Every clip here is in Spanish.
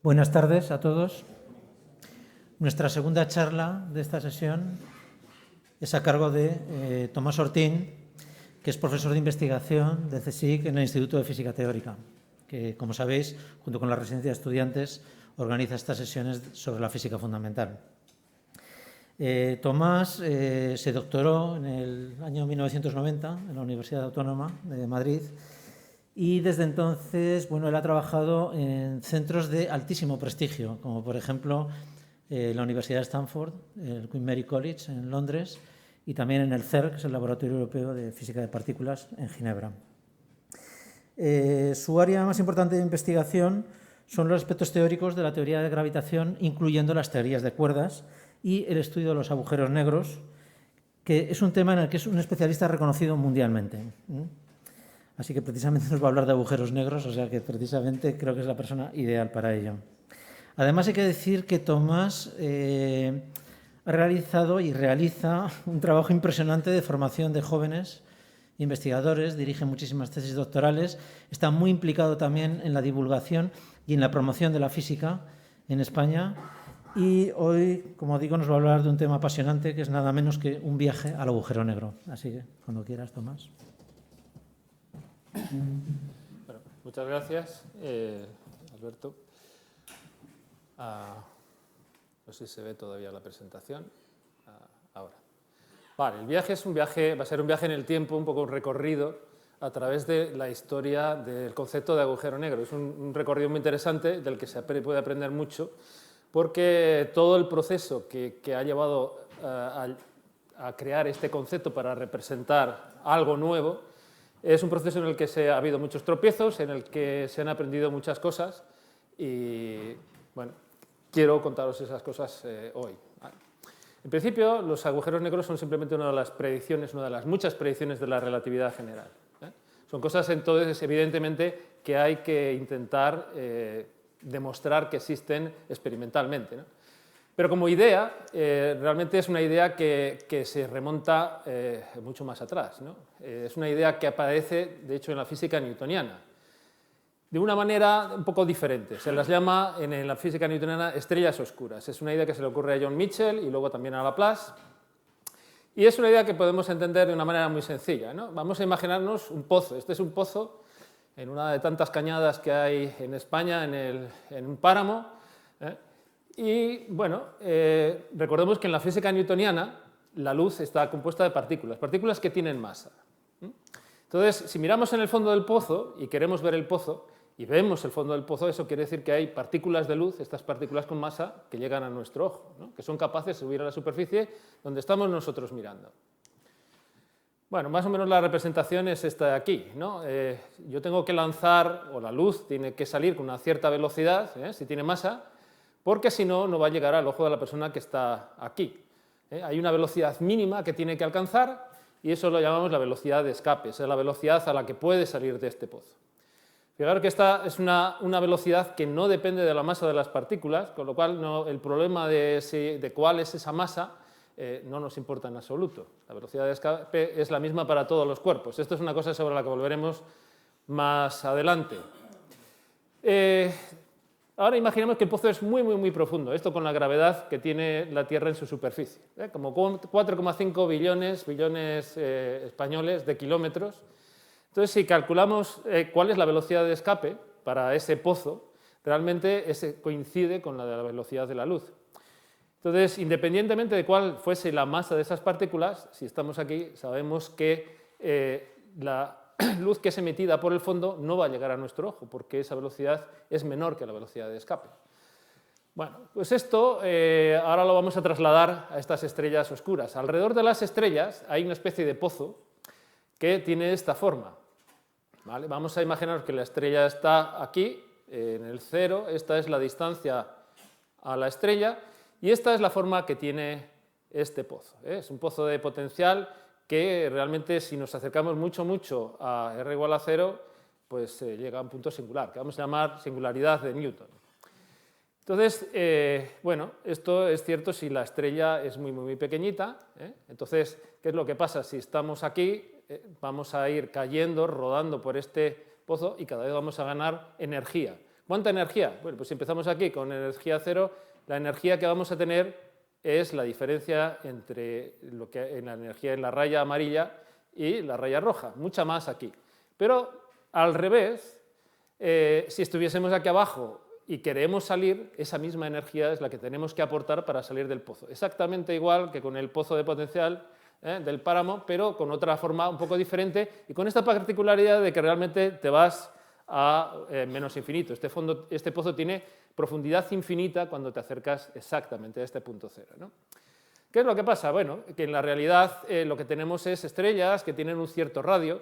Buenas tardes a todos. Nuestra segunda charla de esta sesión es a cargo de Tomás Ortín, que es profesor de investigación de CSIC en el Instituto de Física Teórica, que, como sabéis, junto con la residencia de estudiantes, organiza estas sesiones sobre la física fundamental. Tomás se doctoró en el año 1990 en la Universidad Autónoma de Madrid y desde entonces, bueno, él ha trabajado en centros de altísimo prestigio, como por ejemplo la Universidad de Stanford, el Queen Mary College en Londres y también en el CERN, que es el Laboratorio Europeo de Física de Partículas en Ginebra. Su área más importante de investigación son los aspectos teóricos de la teoría de gravitación, incluyendo las teorías de cuerdas y el estudio de los agujeros negros, que es un tema en el que es un especialista reconocido mundialmente. Así que precisamente nos va a hablar de agujeros negros, o sea que precisamente creo que es la persona ideal para ello. Además hay que decir que Tomás ha realizado y realiza un trabajo impresionante de formación de jóvenes investigadores, dirige muchísimas tesis doctorales, está muy implicado también en la divulgación y en la promoción de la física en España y hoy, como digo, nos va a hablar de un tema apasionante que es nada menos que un viaje al agujero negro. Así que, cuando quieras, Tomás. Bueno, muchas gracias, Alberto. No sé si se ve todavía la presentación. Ahora. Vale, el viaje es un viaje, va a ser un viaje en el tiempo, un poco un recorrido a través de la historia del concepto de agujero negro. Es un recorrido muy interesante del que se puede aprender mucho, porque todo el proceso que ha llevado a crear este concepto para representar algo nuevo es un proceso en el que ha habido muchos tropiezos, en el que se han aprendido muchas cosas y, bueno, quiero contaros esas cosas hoy. En principio, los agujeros negros son simplemente una de las predicciones, una de las muchas predicciones de la relatividad general. Son cosas, entonces, evidentemente, que hay que intentar demostrar que existen experimentalmente, ¿no? Pero como idea, realmente es una idea que se remonta mucho más atrás, ¿no? Es una idea que aparece, de hecho, en la física newtoniana, de una manera un poco diferente. Se las llama en la física newtoniana estrellas oscuras. Es una idea que se le ocurre a John Michell y luego también a Laplace. Y es una idea que podemos entender de una manera muy sencilla, ¿no? Vamos a imaginarnos un pozo. Este es un pozo en una de tantas cañadas que hay en España, en un páramo. Y, bueno, recordemos que en la física newtoniana la luz está compuesta de partículas, partículas que tienen masa. Entonces, si miramos en el fondo del pozo y queremos ver el pozo, y vemos el fondo del pozo, eso quiere decir que hay partículas de luz, estas partículas con masa, que llegan a nuestro ojo, ¿no? Que son capaces de subir a la superficie donde estamos nosotros mirando. Bueno, más o menos la representación es esta de aquí, ¿no? Yo tengo que lanzar, o la luz tiene que salir con una cierta velocidad, si tiene masa, porque si no, no va a llegar al ojo de la persona que está aquí. Hay una velocidad mínima que tiene que alcanzar y eso lo llamamos la velocidad de escape, esa es la velocidad a la que puede salir de este pozo. Fijaros que esta es una velocidad que no depende de la masa de las partículas, con lo cual el problema de cuál es esa masa no nos importa en absoluto. La velocidad de escape es la misma para todos los cuerpos. Esto es una cosa sobre la que volveremos más adelante. Ahora imaginemos que el pozo es muy, muy, muy profundo, esto con la gravedad que tiene la Tierra en su superficie, como 4,5 billones españoles de kilómetros. Entonces, si calculamos cuál es la velocidad de escape para ese pozo, realmente coincide con la de la velocidad de la luz. Entonces, independientemente de cuál fuese la masa de esas partículas, si estamos aquí, sabemos que la luz que es emitida por el fondo no va a llegar a nuestro ojo, porque esa velocidad es menor que la velocidad de escape. Bueno, pues esto ahora lo vamos a trasladar a estas estrellas oscuras. Alrededor de las estrellas hay una especie de pozo que tiene esta forma. ¿Vale? Vamos a imaginar que la estrella está aquí, en el cero, esta es la distancia a la estrella, y esta es la forma que tiene este pozo. Es un pozo de potencial que realmente, si nos acercamos mucho, mucho a r igual a 0, pues llega a un punto singular, que vamos a llamar singularidad de Newton. Entonces, bueno, esto es cierto si la estrella es muy, muy, muy pequeñita. Entonces, ¿qué es lo que pasa? Si estamos aquí, vamos a ir cayendo, rodando por este pozo y cada vez vamos a ganar energía. ¿Cuánta energía? Bueno, pues si empezamos aquí con energía cero, la energía que vamos a tener es la diferencia entre la energía en la raya amarilla y la raya roja, mucha más aquí. Pero al revés, si estuviésemos aquí abajo y queremos salir, esa misma energía es la que tenemos que aportar para salir del pozo. Exactamente igual que con el pozo de potencial del páramo, pero con otra forma un poco diferente y con esta particularidad de que realmente te vas a menos infinito. Este pozo tiene profundidad infinita cuando te acercas exactamente a este punto cero, ¿no? ¿Qué es lo que pasa? Bueno, que en la realidad lo que tenemos es estrellas que tienen un cierto radio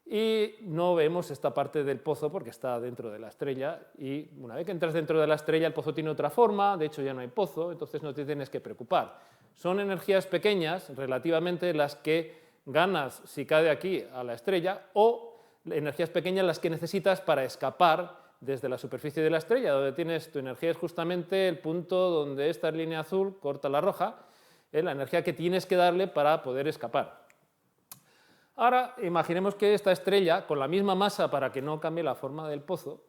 y no vemos esta parte del pozo porque está dentro de la estrella y una vez que entras dentro de la estrella el pozo tiene otra forma, de hecho ya no hay pozo, entonces no te tienes que preocupar. Son energías pequeñas, relativamente, las que ganas si cae aquí a la estrella o energías pequeñas las que necesitas para escapar desde la superficie de la estrella, donde tienes tu energía es justamente el punto donde esta línea azul corta la roja, la energía que tienes que darle para poder escapar. Ahora, imaginemos que esta estrella, con la misma masa para que no cambie la forma del pozo,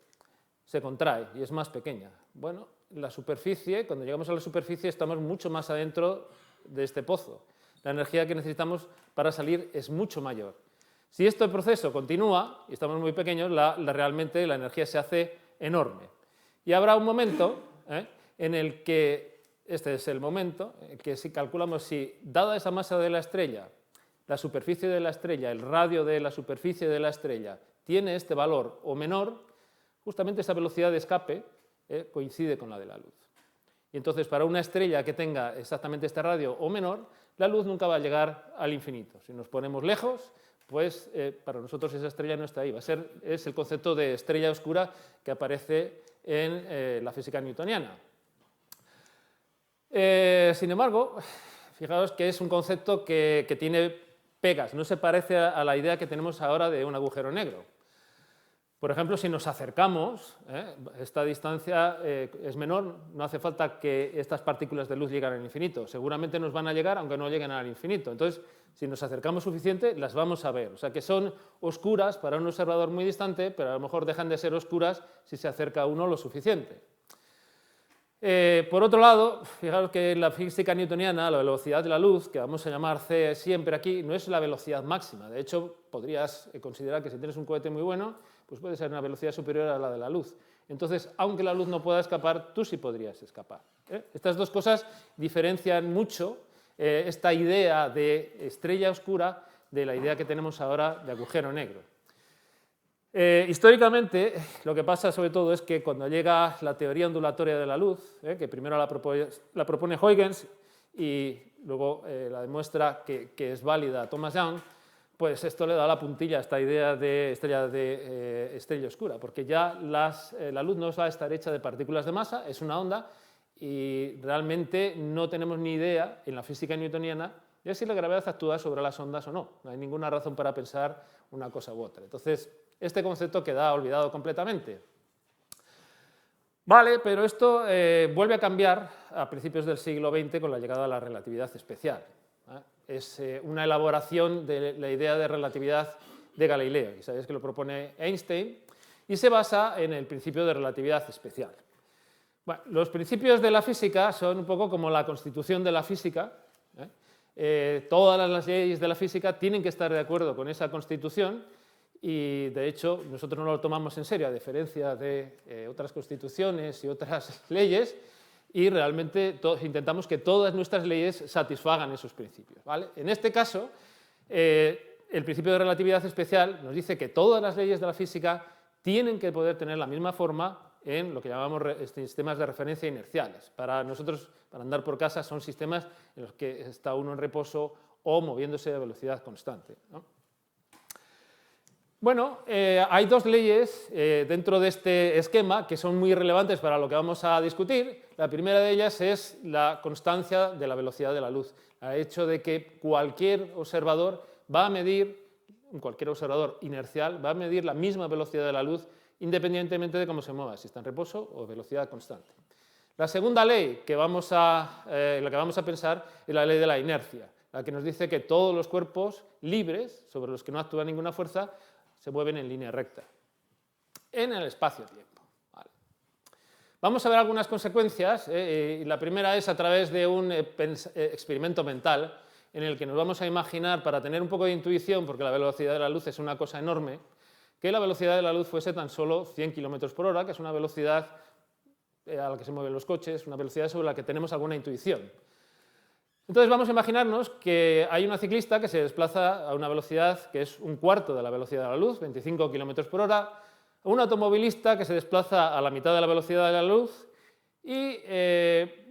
se contrae y es más pequeña. Bueno, la superficie, cuando llegamos a la superficie, estamos mucho más adentro de este pozo. La energía que necesitamos para salir es mucho mayor. Si este proceso continúa, y estamos muy pequeños, realmente la energía se hace enorme. Y habrá un momento en el que, este es el momento, en que si calculamos si, dada esa masa de la estrella, la superficie de la estrella, el radio de la superficie de la estrella, tiene este valor o menor, justamente esa velocidad de escape coincide con la de la luz. Y entonces, para una estrella que tenga exactamente este radio o menor, la luz nunca va a llegar al infinito. Si nos ponemos lejos, pues para nosotros esa estrella no está ahí. Es el concepto de estrella oscura que aparece en la física newtoniana. Sin embargo, fijaos que es un concepto que tiene pegas, no se parece a la idea que tenemos ahora de un agujero negro. Por ejemplo, si nos acercamos, esta distancia es menor, no hace falta que estas partículas de luz lleguen al infinito. Seguramente nos van a llegar aunque no lleguen al infinito. Entonces, si nos acercamos suficiente, las vamos a ver. O sea que son oscuras para un observador muy distante, pero a lo mejor dejan de ser oscuras si se acerca uno lo suficiente. Por otro lado, fijaros que en la física newtoniana la velocidad de la luz, que vamos a llamar c siempre aquí, no es la velocidad máxima. De hecho, podrías considerar que si tienes un cohete muy bueno, pues puede ser una velocidad superior a la de la luz. Entonces, aunque la luz no pueda escapar, tú sí podrías escapar. Estas dos cosas diferencian mucho esta idea de estrella oscura de la idea que tenemos ahora de agujero negro. Históricamente, lo que pasa sobre todo es que cuando llega la teoría ondulatoria de la luz, que primero la propone Huygens y luego la demuestra que es válida Thomas Young, pues esto le da la puntilla a esta idea de estrella oscura, porque ya la luz no va a estar hecha de partículas de masa, es una onda, y realmente no tenemos ni idea en la física newtoniana de si la gravedad actúa sobre las ondas o no. No hay ninguna razón para pensar una cosa u otra. Entonces, este concepto queda olvidado completamente. Vale, pero esto vuelve a cambiar a principios del siglo XX con la llegada de la relatividad especial. Es una elaboración de la idea de relatividad de Galileo, y sabéis que lo propone Einstein, y se basa en el principio de relatividad especial. Bueno, los principios de la física son un poco como la constitución de la física. Todas las leyes de la física tienen que estar de acuerdo con esa constitución y, de hecho, nosotros no lo tomamos en serio, a diferencia de otras constituciones y otras leyes, y realmente intentamos que todas nuestras leyes satisfagan esos principios, ¿vale? En este caso, el principio de relatividad especial nos dice que todas las leyes de la física tienen que poder tener la misma forma en lo que llamamos sistemas de referencia inerciales. Para nosotros, para andar por casa, son sistemas en los que está uno en reposo o moviéndose a velocidad constante, ¿no? Bueno, hay dos leyes dentro de este esquema que son muy relevantes para lo que vamos a discutir. La primera de ellas es la constancia de la velocidad de la luz. El hecho de que cualquier observador inercial va a medir la misma velocidad de la luz independientemente de cómo se mueva, si está en reposo o velocidad constante. La segunda ley en la que vamos a pensar es la ley de la inercia, la que nos dice que todos los cuerpos libres, sobre los que no actúa ninguna fuerza, se mueven en línea recta, en el espacio-tiempo. ¿Vale? Vamos a ver algunas consecuencias, y la primera es a través de un experimento mental en el que nos vamos a imaginar, para tener un poco de intuición, porque la velocidad de la luz es una cosa enorme, que la velocidad de la luz fuese tan solo 100 km por hora, que es una velocidad a la que se mueven los coches, una velocidad sobre la que tenemos alguna intuición. Entonces vamos a imaginarnos que hay una ciclista que se desplaza a una velocidad que es un cuarto de la velocidad de la luz, 25 km por hora, un automovilista que se desplaza a la mitad de la velocidad de la luz y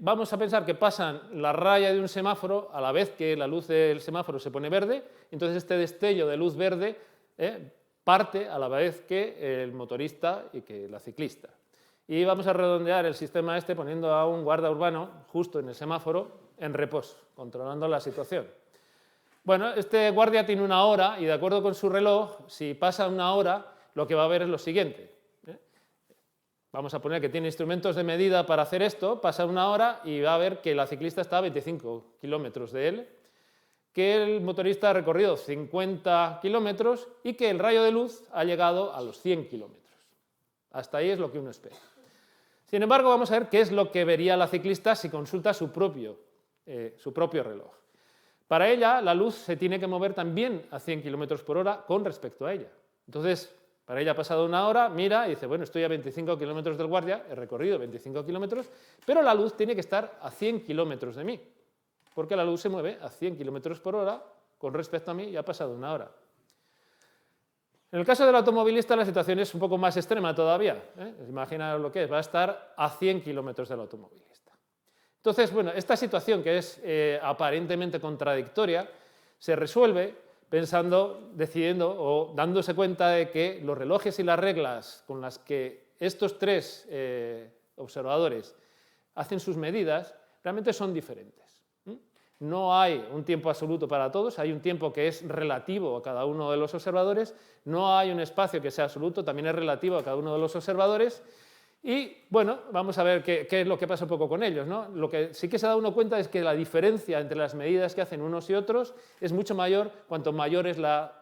vamos a pensar que pasan la raya de un semáforo a la vez que la luz del semáforo se pone verde, entonces este destello de luz verde parte a la vez que el motorista y que la ciclista. Y vamos a redondear el sistema este poniendo a un guarda urbano justo en el semáforo en reposo, controlando la situación. Bueno, este guardia tiene una hora y de acuerdo con su reloj, si pasa una hora, lo que va a ver es lo siguiente. Vamos a poner que tiene instrumentos de medida para hacer esto, pasa una hora y va a ver que la ciclista está a 25 kilómetros de él, que el motorista ha recorrido 50 kilómetros y que el rayo de luz ha llegado a los 100 kilómetros. Hasta ahí es lo que uno espera. Sin embargo, vamos a ver qué es lo que vería la ciclista si consulta su propio reloj. Para ella, la luz se tiene que mover también a 100 km por hora con respecto a ella. Entonces, para ella ha pasado una hora, mira y dice, bueno, estoy a 25 kilómetros del guardia, he recorrido 25 kilómetros, pero la luz tiene que estar a 100 kilómetros de mí, porque la luz se mueve a 100 kilómetros por hora con respecto a mí y ha pasado una hora. En el caso del automovilista la situación es un poco más extrema todavía. Imagina lo que es, va a estar a 100 kilómetros del automovilista. Entonces, bueno, esta situación que es aparentemente contradictoria se resuelve decidiendo o dándose cuenta de que los relojes y las reglas con las que estos tres observadores hacen sus medidas realmente son diferentes. No hay un tiempo absoluto para todos, hay un tiempo que es relativo a cada uno de los observadores, no hay un espacio que sea absoluto, también es relativo a cada uno de los observadores. Y bueno, vamos a ver qué es lo que pasa un poco con ellos, ¿no? Lo que sí que se da uno cuenta es que la diferencia entre las medidas que hacen unos y otros es mucho mayor cuanto mayor es la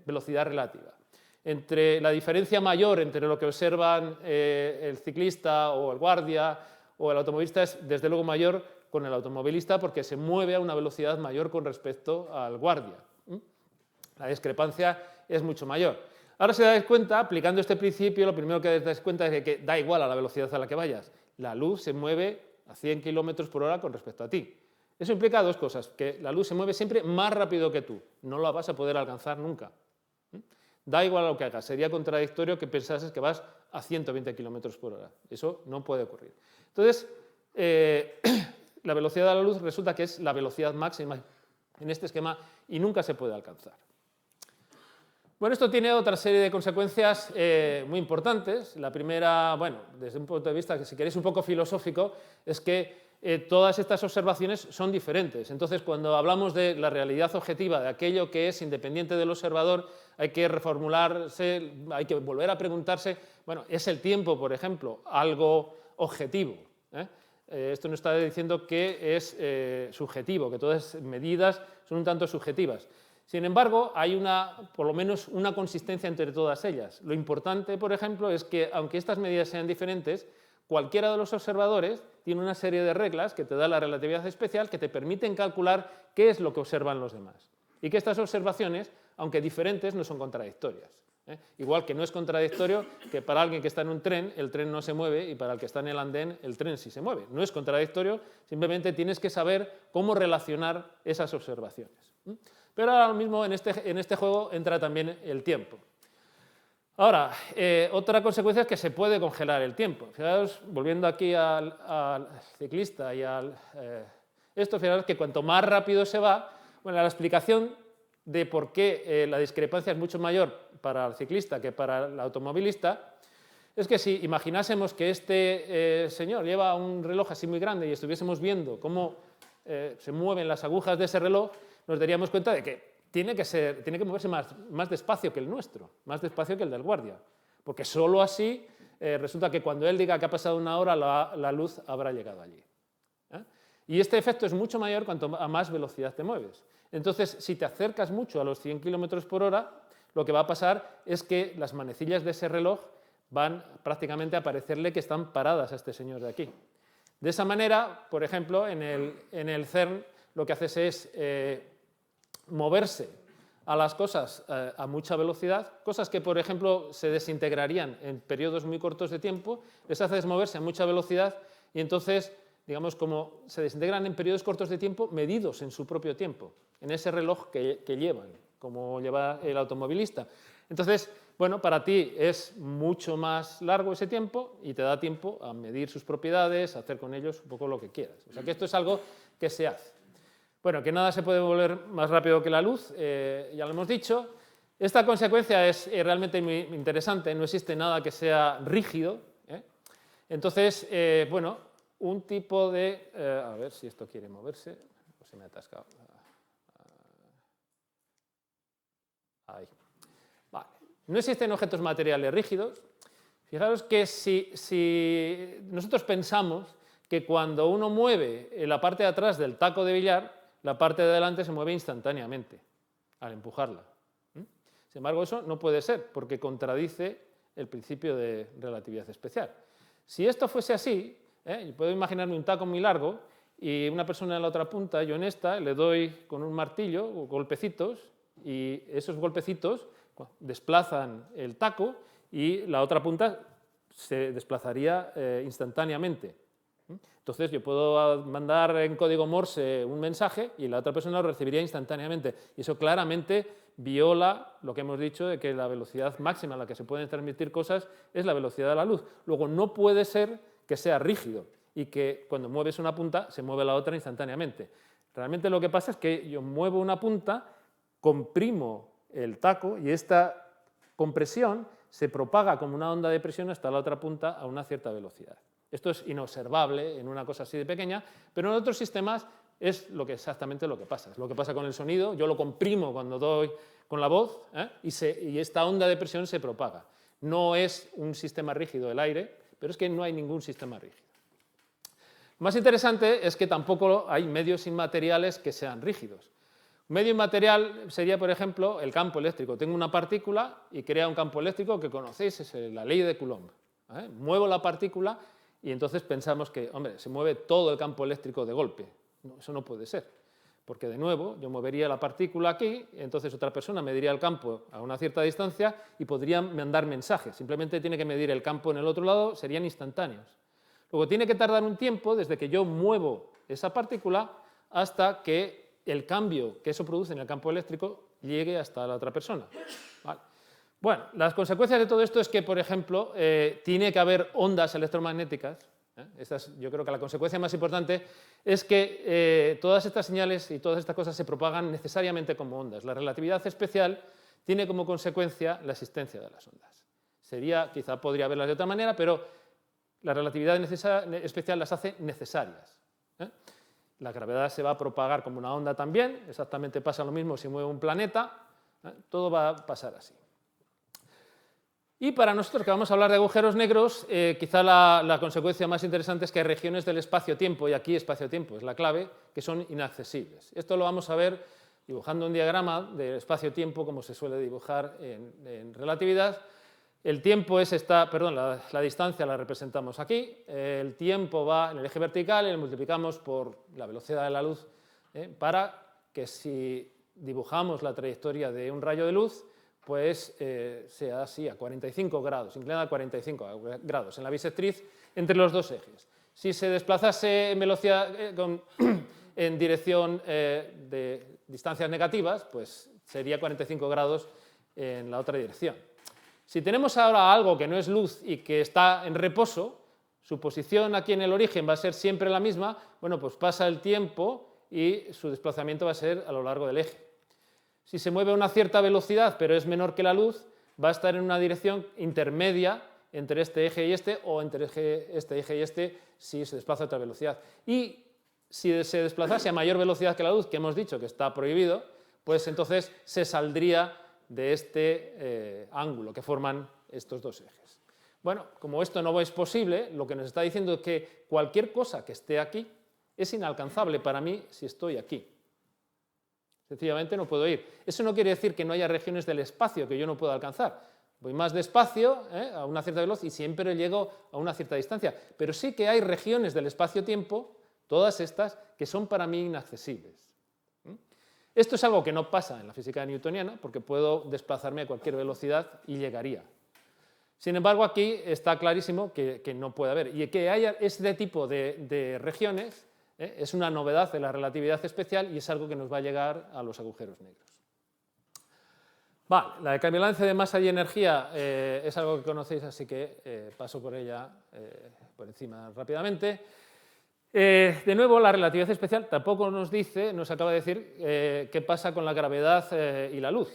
velocidad relativa. La diferencia mayor entre lo que observan el ciclista o el guardia o el automovilista es desde luego mayor con el automovilista porque se mueve a una velocidad mayor con respecto al guardia. La discrepancia es mucho mayor. Ahora si dais cuenta, aplicando este principio, lo primero que dais cuenta es que da igual a la velocidad a la que vayas. La luz se mueve a 100 km por hora con respecto a ti. Eso implica dos cosas, que la luz se mueve siempre más rápido que tú. No la vas a poder alcanzar nunca. Da igual a lo que hagas. Sería contradictorio que pensases que vas a 120 km por hora. Eso no puede ocurrir. Entonces, la velocidad de la luz resulta que es la velocidad máxima en este esquema y nunca se puede alcanzar. Bueno, esto tiene otra serie de consecuencias muy importantes. La primera, bueno, desde un punto de vista que si queréis un poco filosófico, es que todas estas observaciones son diferentes. Entonces, cuando hablamos de la realidad objetiva, de aquello que es independiente del observador, hay que reformularse, hay que volver a preguntarse, bueno, ¿es el tiempo, por ejemplo, algo objetivo? Esto nos está diciendo que es subjetivo, que todas las medidas son un tanto subjetivas. Sin embargo, hay por lo menos una consistencia entre todas ellas. Lo importante, por ejemplo, es que aunque estas medidas sean diferentes, cualquiera de los observadores tiene una serie de reglas que te da la relatividad especial que te permiten calcular qué es lo que observan los demás. Y que estas observaciones, aunque diferentes, no son contradictorias. Igual que no es contradictorio que para alguien que está en un tren, el tren no se mueve y para el que está en el andén, el tren sí se mueve. No es contradictorio, simplemente tienes que saber cómo relacionar esas observaciones. Pero ahora mismo en este juego entra también el tiempo. Ahora, otra consecuencia es que se puede congelar el tiempo. Fijaos, volviendo aquí al ciclista y fijaos que cuanto más rápido se va, bueno, la explicación de por qué la discrepancia es mucho mayor para el ciclista que para el automovilista es que si imaginásemos que este señor lleva un reloj así muy grande y estuviésemos viendo cómo se mueven las agujas de ese reloj, nos daríamos cuenta de que tiene que moverse más despacio que el nuestro, más despacio que el del guardia, porque solo así resulta que cuando él diga que ha pasado una hora, la luz habrá llegado allí. Y este efecto es mucho mayor cuanto a más velocidad te mueves. Entonces, si te acercas mucho a los 100 km por hora, lo que va a pasar es que las manecillas de ese reloj van prácticamente a parecerle que están paradas a este señor de aquí. De esa manera, por ejemplo, en el CERN lo que haces es moverse a las cosas a mucha velocidad, cosas que, por ejemplo, se desintegrarían en periodos muy cortos de tiempo, les haces moverse a mucha velocidad y entonces, digamos, como se desintegran en periodos cortos de tiempo, medidos en su propio tiempo, en ese reloj que llevan, como lleva el automovilista. Entonces, bueno, para ti es mucho más largo ese tiempo y te da tiempo a medir sus propiedades, a hacer con ellos un poco lo que quieras. O sea que esto es algo que se hace. Bueno, que nada se puede volver más rápido que la luz, ya lo hemos dicho. Esta consecuencia es realmente muy interesante, no existe nada que sea rígido. Entonces, bueno, un tipo de... a ver si esto quiere moverse, o se me ha atascado. Ahí. Vale. No existen objetos materiales rígidos. Fijaros que si nosotros pensamos que cuando uno mueve la parte de atrás del taco de billar, la parte de adelante se mueve instantáneamente al empujarla. Sin embargo, eso no puede ser, porque contradice el principio de relatividad especial. Si esto fuese así, yo puedo imaginarme un taco muy largo y una persona en la otra punta, yo en esta, le doy con un martillo o golpecitos y esos golpecitos desplazan el taco y la otra punta se desplazaría instantáneamente. Entonces yo puedo mandar en código Morse un mensaje y la otra persona lo recibiría instantáneamente. Y eso claramente viola lo que hemos dicho de que la velocidad máxima a la que se pueden transmitir cosas es la velocidad de la luz. Luego no puede ser que sea rígido y que cuando mueves una punta se mueve la otra instantáneamente. Realmente lo que pasa es que yo muevo una punta, comprimo el taco y esta compresión se propaga como una onda de presión hasta la otra punta a una cierta velocidad. Esto es inobservable en una cosa así de pequeña, pero en otros sistemas es exactamente lo que pasa. Es lo que pasa con el sonido, yo lo comprimo cuando doy con la voz y esta onda de presión se propaga. No es un sistema rígido el aire, pero es que no hay ningún sistema rígido. Lo más interesante es que tampoco hay medios inmateriales que sean rígidos. Un medio inmaterial sería, por ejemplo, el campo eléctrico. Tengo una partícula y crea un campo eléctrico que conocéis, es la ley de Coulomb. Muevo la partícula y entonces pensamos que, hombre, se mueve todo el campo eléctrico de golpe. No, eso no puede ser, porque de nuevo yo movería la partícula aquí, entonces otra persona mediría el campo a una cierta distancia y podría mandar mensajes. Simplemente tiene que medir el campo en el otro lado, serían instantáneos. Luego tiene que tardar un tiempo desde que yo muevo esa partícula hasta que el cambio que eso produce en el campo eléctrico llegue hasta la otra persona. ¿Vale? Bueno, las consecuencias de todo esto es que, por ejemplo, tiene que haber ondas electromagnéticas. Yo creo que la consecuencia más importante es que todas estas señales y todas estas cosas se propagan necesariamente como ondas. La relatividad especial tiene como consecuencia la existencia de las ondas. Quizá podría verlas de otra manera, pero la relatividad especial las hace necesarias. La gravedad se va a propagar como una onda también, exactamente pasa lo mismo si mueve un planeta, todo va a pasar así. Y para nosotros que vamos a hablar de agujeros negros, quizá la consecuencia más interesante es que hay regiones del espacio-tiempo, y aquí espacio-tiempo es la clave, que son inaccesibles. Esto lo vamos a ver dibujando un diagrama del espacio-tiempo como se suele dibujar en relatividad. El tiempo es la distancia la representamos aquí, el tiempo va en el eje vertical y lo multiplicamos por la velocidad de la luz para que si dibujamos la trayectoria de un rayo de luz, pues sea así, a 45 grados, inclinada a 45 grados en la bisectriz entre los dos ejes. Si se desplazase en velocidad en dirección de distancias negativas, pues sería 45 grados en la otra dirección. Si tenemos ahora algo que no es luz y que está en reposo, su posición aquí en el origen va a ser siempre la misma, bueno, pues pasa el tiempo y su desplazamiento va a ser a lo largo del eje. Si se mueve a una cierta velocidad, pero es menor que la luz, va a estar en una dirección intermedia entre este eje y este, o entre este eje y este, si se desplaza a otra velocidad. Y si se desplazase a mayor velocidad que la luz, que hemos dicho que está prohibido, pues entonces se saldría de este ángulo que forman estos dos ejes. Bueno, como esto no es posible, lo que nos está diciendo es que cualquier cosa que esté aquí es inalcanzable para mí si estoy aquí. Sencillamente no puedo ir. Eso no quiere decir que no haya regiones del espacio que yo no pueda alcanzar. Voy más despacio, a una cierta velocidad, y siempre llego a una cierta distancia. Pero sí que hay regiones del espacio-tiempo, todas estas, que son para mí inaccesibles. Esto es algo que no pasa en la física newtoniana, porque puedo desplazarme a cualquier velocidad y llegaría. Sin embargo, aquí está clarísimo que no puede haber. Y que haya este tipo de regiones es una novedad de la relatividad especial y es algo que nos va a llegar a los agujeros negros. Vale, la equivalencia de masa y energía es algo que conocéis, así que paso por ella por encima rápidamente. De nuevo, la relatividad especial tampoco nos acaba de decir qué pasa con la gravedad y la luz,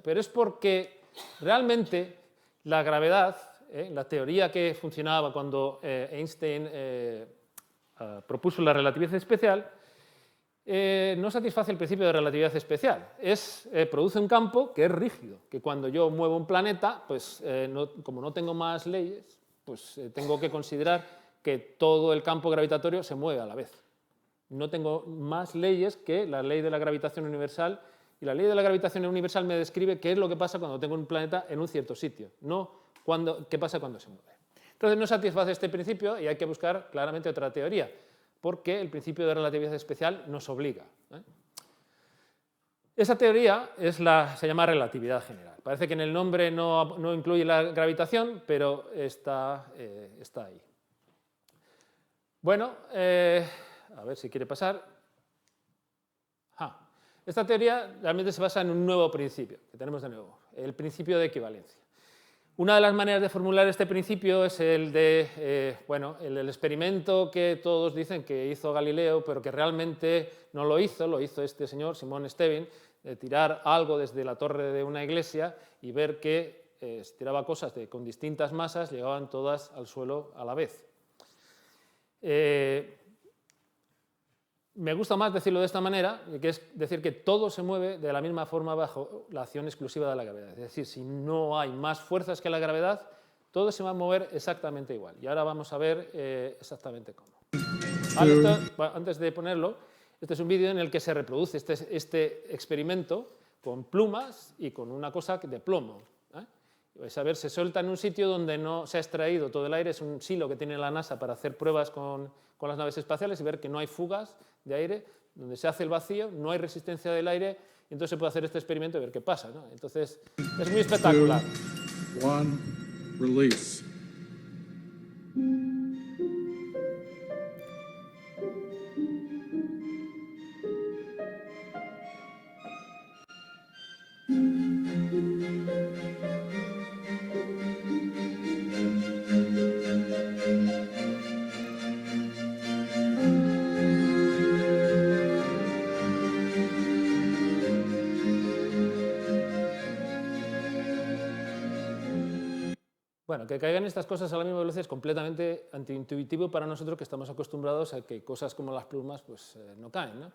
pero es porque realmente la gravedad, la teoría que funcionaba cuando Einstein propuso la relatividad especial, no satisface el principio de relatividad especial. Produce un campo que es rígido, que cuando yo muevo un planeta, pues como no tengo más leyes, pues tengo que considerar que todo el campo gravitatorio se mueve a la vez. No tengo más leyes que la ley de la gravitación universal, y la ley de la gravitación universal me describe qué es lo que pasa cuando tengo un planeta en un cierto sitio, no qué pasa cuando se mueve. Entonces no satisface este principio y hay que buscar claramente otra teoría, porque el principio de relatividad especial nos obliga. Esa teoría se llama relatividad general. Parece que en el nombre no incluye la gravitación, pero está ahí. Bueno, a ver si quiere pasar. Esta teoría realmente se basa en un nuevo principio, que tenemos de nuevo, el principio de equivalencia. Una de las maneras de formular este principio es el del experimento que todos dicen que hizo Galileo, pero que realmente no lo hizo este señor, Simon Stevin, de tirar algo desde la torre de una iglesia y ver que si tiraba cosas con distintas masas, llegaban todas al suelo a la vez. Me gusta más decirlo de esta manera, que es decir que todo se mueve de la misma forma bajo la acción exclusiva de la gravedad. Es decir, si no hay más fuerzas que la gravedad, todo se va a mover exactamente igual. Y ahora vamos a ver exactamente cómo. Antes de ponerlo, este es un vídeo en el que se reproduce este experimento con plumas y con una cosa de plomo. Vais a ver, se suelta en un sitio donde no se ha extraído todo el aire, es un silo que tiene la NASA para hacer pruebas con las naves espaciales y ver que no hay fugas de aire, donde se hace el vacío, no hay resistencia del aire, y entonces se puede hacer este experimento y ver qué pasa, ¿no? Entonces, es muy espectacular. 2, 1, release. Bueno, que caigan estas cosas a la misma velocidad es completamente antiintuitivo para nosotros, que estamos acostumbrados a que cosas como las plumas pues, no caen, ¿no?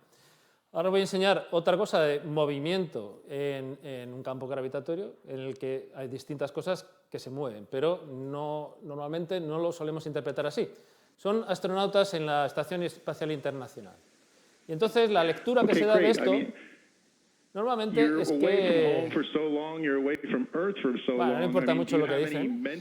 Ahora voy a enseñar otra cosa de movimiento en un campo gravitatorio en el que hay distintas cosas que se mueven, pero normalmente no lo solemos interpretar así. Son astronautas en la Estación Espacial Internacional. Y entonces la lectura que se da de esto normalmente es que... Bueno, no importa mucho lo que dicen. Lo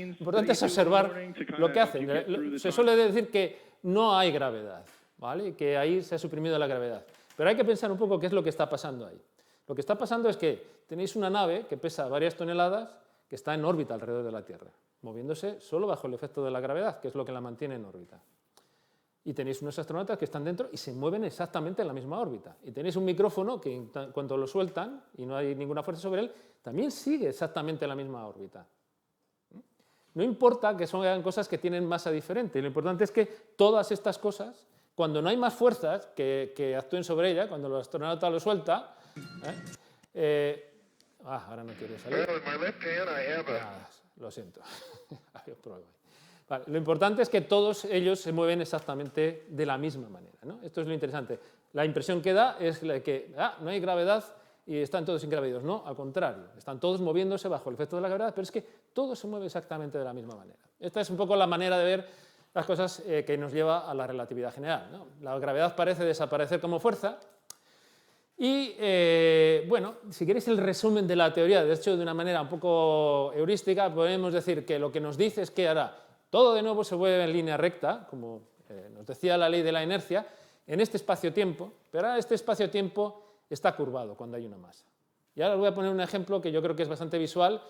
importante es observar lo que hacen. Se suele decir que no hay gravedad, ¿vale? Y que ahí se ha suprimido la gravedad. Pero hay que pensar un poco qué es lo que está pasando ahí. Lo que está pasando es que tenéis una nave que pesa varias toneladas que está en órbita alrededor de la Tierra, moviéndose solo bajo el efecto de la gravedad, que es lo que la mantiene en órbita. Y tenéis unos astronautas que están dentro y se mueven exactamente en la misma órbita. Y tenéis un micrófono que en cuanto lo sueltan y no hay ninguna fuerza sobre él, también sigue exactamente en la misma órbita. No importa que sean cosas que tienen masa diferente, lo importante es que todas estas cosas, cuando no hay más fuerzas que actúen sobre ella, cuando el astronauta lo suelta... ahora no quiere salir. Lo siento. Hay un problema. Vale, lo importante es que todos ellos se mueven exactamente de la misma manera, ¿no? Esto es lo interesante. La impresión que da es la de que no hay gravedad y están todos ingrávidos. No, al contrario, están todos moviéndose bajo el efecto de la gravedad, pero es que todo se mueve exactamente de la misma manera. Esta es un poco la manera de ver las cosas que nos lleva a la relatividad general, ¿no? La gravedad parece desaparecer como fuerza Y, bueno, si queréis el resumen de la teoría, de hecho de una manera un poco heurística, podemos decir que lo que nos dice es que ahora todo de nuevo se vuelve en línea recta, como nos decía la ley de la inercia, en este espacio-tiempo, pero ahora este espacio-tiempo está curvado cuando hay una masa. Y ahora os voy a poner un ejemplo que yo creo que es bastante visual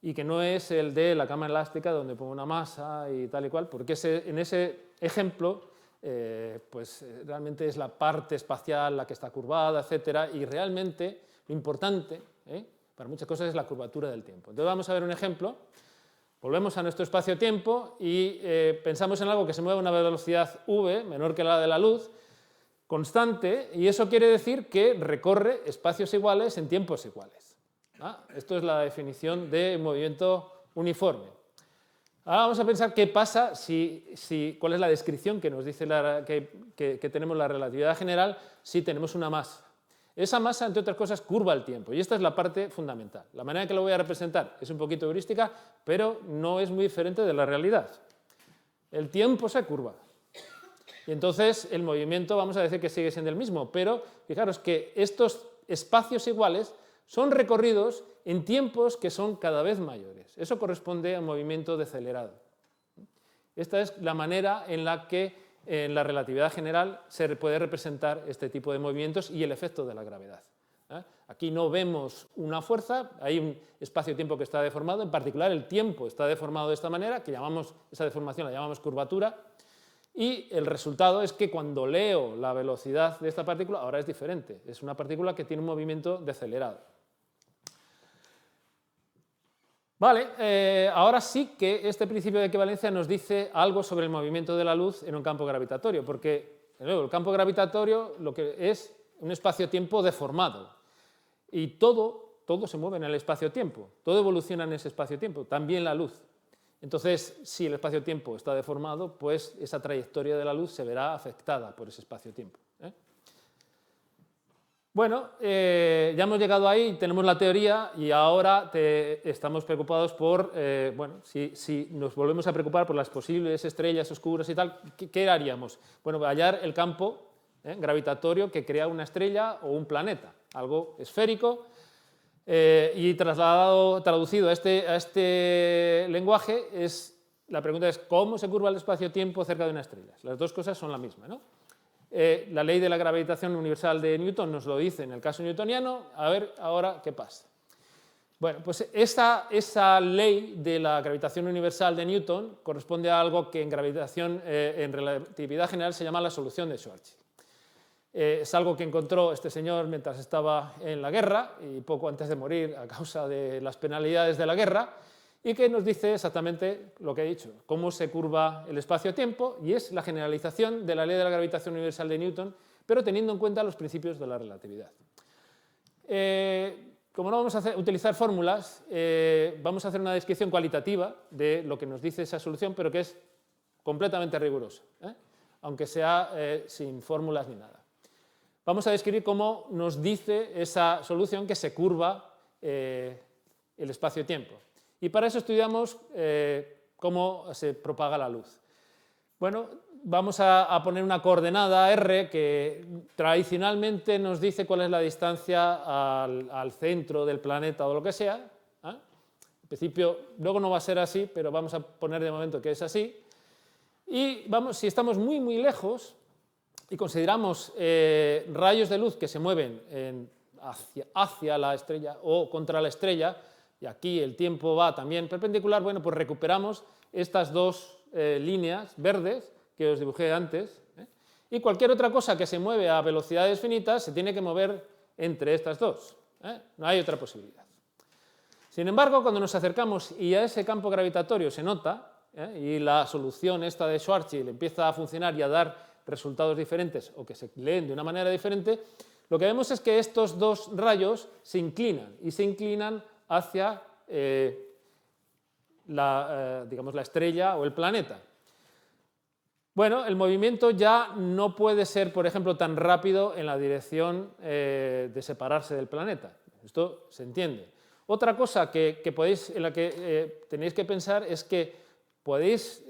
y que no es el de la cama elástica donde pongo una masa y tal y cual, porque en ese ejemplo pues realmente es la parte espacial la que está curvada, etcétera, y realmente lo importante para muchas cosas es la curvatura del tiempo. Entonces vamos a ver un ejemplo. Volvemos a nuestro espacio-tiempo y pensamos en algo que se mueve a una velocidad v menor que la de la luz, constante, y eso quiere decir que recorre espacios iguales en tiempos iguales. Esto es la definición de movimiento uniforme. Ahora vamos a pensar qué pasa cuál es la descripción que nos dice que tenemos la relatividad general si tenemos una masa. Esa masa, entre otras cosas, curva el tiempo, y esta es la parte fundamental. La manera en que lo voy a representar es un poquito heurística, pero no es muy diferente de la realidad. El tiempo se curva, y entonces el movimiento vamos a decir que sigue siendo el mismo, pero fijaros que estos espacios iguales son recorridos en tiempos que son cada vez mayores. Eso corresponde a un movimiento decelerado. Esta es la manera en la que en la relatividad general se puede representar este tipo de movimientos y el efecto de la gravedad. Aquí no vemos una fuerza, hay un espacio-tiempo que está deformado, en particular el tiempo está deformado de esta manera, que esa deformación la llamamos curvatura, y el resultado es que cuando leo la velocidad de esta partícula, ahora es diferente, es una partícula que tiene un movimiento decelerado. Vale, ahora sí que este principio de equivalencia nos dice algo sobre el movimiento de la luz en un campo gravitatorio, porque de nuevo, el campo gravitatorio lo que es un espacio-tiempo deformado, y todo se mueve en el espacio-tiempo, todo evoluciona en ese espacio-tiempo, también la luz. Entonces, si el espacio-tiempo está deformado, pues esa trayectoria de la luz se verá afectada por ese espacio-tiempo. Bueno, ya hemos llegado ahí, tenemos la teoría y ahora estamos preocupados por, bueno, si nos volvemos a preocupar por las posibles estrellas oscuras y tal, ¿qué haríamos? Bueno, hallar el campo gravitatorio que crea una estrella o un planeta, algo esférico, y traducido a este lenguaje, la pregunta es ¿cómo se curva el espacio-tiempo cerca de una estrella? Las dos cosas son la misma, ¿no? La ley de la gravitación universal de Newton nos lo dice en el caso newtoniano. A ver ahora qué pasa. Bueno, pues esa ley de la gravitación universal de Newton corresponde a algo que en relatividad general se llama la solución de Schwarzschild. Es algo que encontró este señor mientras estaba en la guerra y poco antes de morir a causa de las penalidades de la guerra, y que nos dice exactamente lo que he dicho, cómo se curva el espacio-tiempo, y es la generalización de la ley de la gravitación universal de Newton, pero teniendo en cuenta los principios de la relatividad. Como no vamos a utilizar fórmulas, vamos a hacer una descripción cualitativa de lo que nos dice esa solución, pero que es completamente rigurosa, aunque sea sin fórmulas ni nada. Vamos a describir cómo nos dice esa solución que se curva el espacio-tiempo. Y para eso estudiamos cómo se propaga la luz. Bueno, vamos a poner una coordenada r que tradicionalmente nos dice cuál es la distancia al centro del planeta o lo que sea. En principio, luego no va a ser así, pero vamos a poner de momento que es así. Y si estamos muy, muy lejos y consideramos rayos de luz que se mueven hacia la estrella o contra la estrella, y aquí el tiempo va también perpendicular, bueno, pues recuperamos estas dos líneas verdes que os dibujé antes, y cualquier otra cosa que se mueve a velocidades finitas se tiene que mover entre estas dos, no hay otra posibilidad. Sin embargo, cuando nos acercamos y a ese campo gravitatorio se nota, y la solución esta de Schwarzschild empieza a funcionar y a dar resultados diferentes o que se leen de una manera diferente, lo que vemos es que estos dos rayos se inclinan y se inclinan hacia digamos, la estrella o el planeta. Bueno, el movimiento ya no puede ser, por ejemplo, tan rápido en la dirección de separarse del planeta. Esto se entiende. Otra cosa en la que tenéis que pensar es que podéis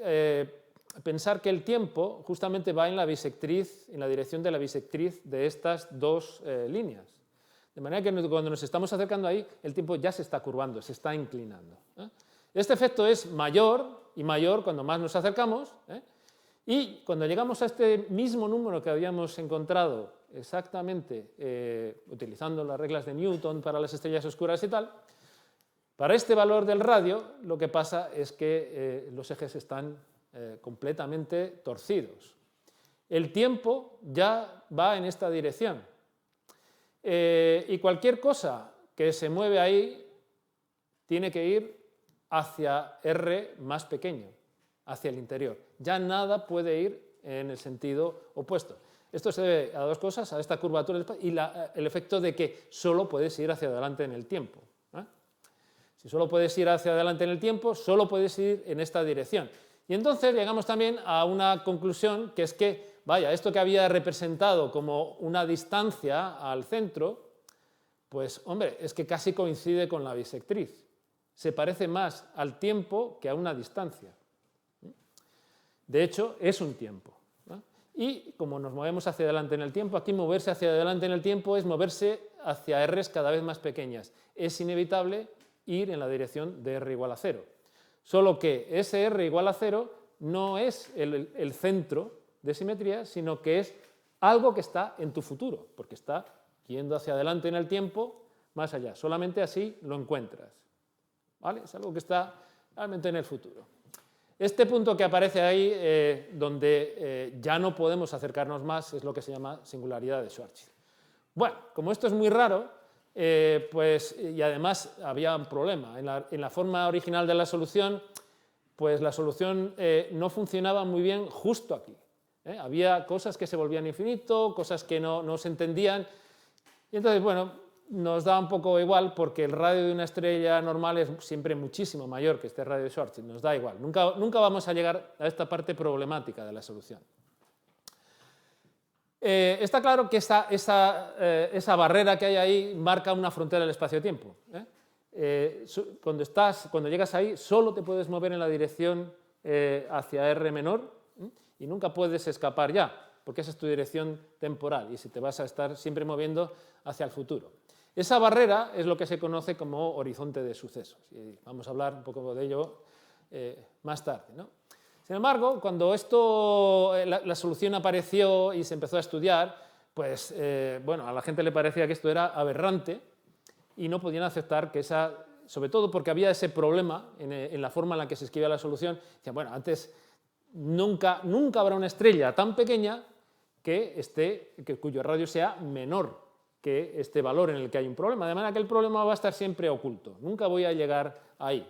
pensar que el tiempo justamente va en la bisectriz, en la dirección de la bisectriz de estas dos líneas. De manera que cuando nos estamos acercando ahí, el tiempo ya se está curvando, se está inclinando. Este efecto es mayor y mayor cuando más nos acercamos, y cuando llegamos a este mismo número que habíamos encontrado exactamente utilizando las reglas de Newton para las estrellas oscuras y tal, para este valor del radio lo que pasa es que los ejes están completamente torcidos. El tiempo ya va en esta dirección. Y cualquier cosa que se mueve ahí tiene que ir hacia R más pequeño, hacia el interior. Ya nada puede ir en el sentido opuesto. Esto se debe a dos cosas, a esta curvatura y el efecto de que solo puedes ir hacia adelante en el tiempo. Si solo puedes ir hacia adelante en el tiempo, solo puedes ir en esta dirección. Y entonces llegamos también a una conclusión, que es que, vaya, esto que había representado como una distancia al centro, pues, hombre, es que casi coincide con la bisectriz. Se parece más al tiempo que a una distancia. De hecho, es un tiempo. Y como nos movemos hacia adelante en el tiempo, aquí moverse hacia adelante en el tiempo es moverse hacia R's cada vez más pequeñas. Es inevitable ir en la dirección de R igual a 0. Solo que ese R igual a 0 no es el centro de simetría, sino que es algo que está en tu futuro, porque está yendo hacia adelante en el tiempo, más allá. Solamente así lo encuentras. ¿Vale? Es algo que está realmente en el futuro. Este punto que aparece ahí, donde ya no podemos acercarnos más, es lo que se llama singularidad de Schwarzschild. Bueno, como esto es muy raro, y además había un problema. En la forma original de la solución, pues la solución no funcionaba muy bien justo aquí. Había cosas que se volvían infinito, cosas que no se entendían. Y entonces, bueno, nos da un poco igual porque el radio de una estrella normal es siempre muchísimo mayor que este radio de Schwarzschild. Nos da igual. Nunca vamos a llegar a esta parte problemática de la solución. Está claro que esa barrera que hay ahí marca una frontera del espacio-tiempo. Cuando llegas ahí, solo te puedes mover en la dirección hacia R menor y nunca puedes escapar ya, porque esa es tu dirección temporal y si te vas a estar siempre moviendo hacia el futuro. Esa barrera es lo que se conoce como horizonte de sucesos y vamos a hablar un poco de ello más tarde, ¿no? Sin embargo, cuando la solución apareció y se empezó a estudiar, pues bueno, a la gente le parecía que esto era aberrante y no podían aceptar que sobre todo porque había ese problema en la forma en la que se escribía la solución, decían, bueno, antes nunca habrá una estrella tan pequeña cuyo radio sea menor que este valor en el que hay un problema, de manera que el problema va a estar siempre oculto, nunca voy a llegar ahí.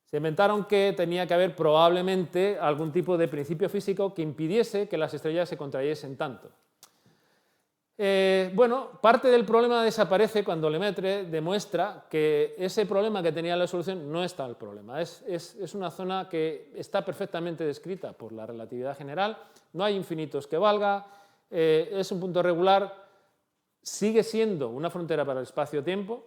Se inventaron que tenía que haber probablemente algún tipo de principio físico que impidiese que las estrellas se contrayesen tanto. Bueno, parte del problema desaparece cuando Lemaitre demuestra que ese problema que tenía la solución no está el problema. Es una zona que está perfectamente descrita por la relatividad general, no hay infinitos que valga, es un punto regular, sigue siendo una frontera para el espacio-tiempo,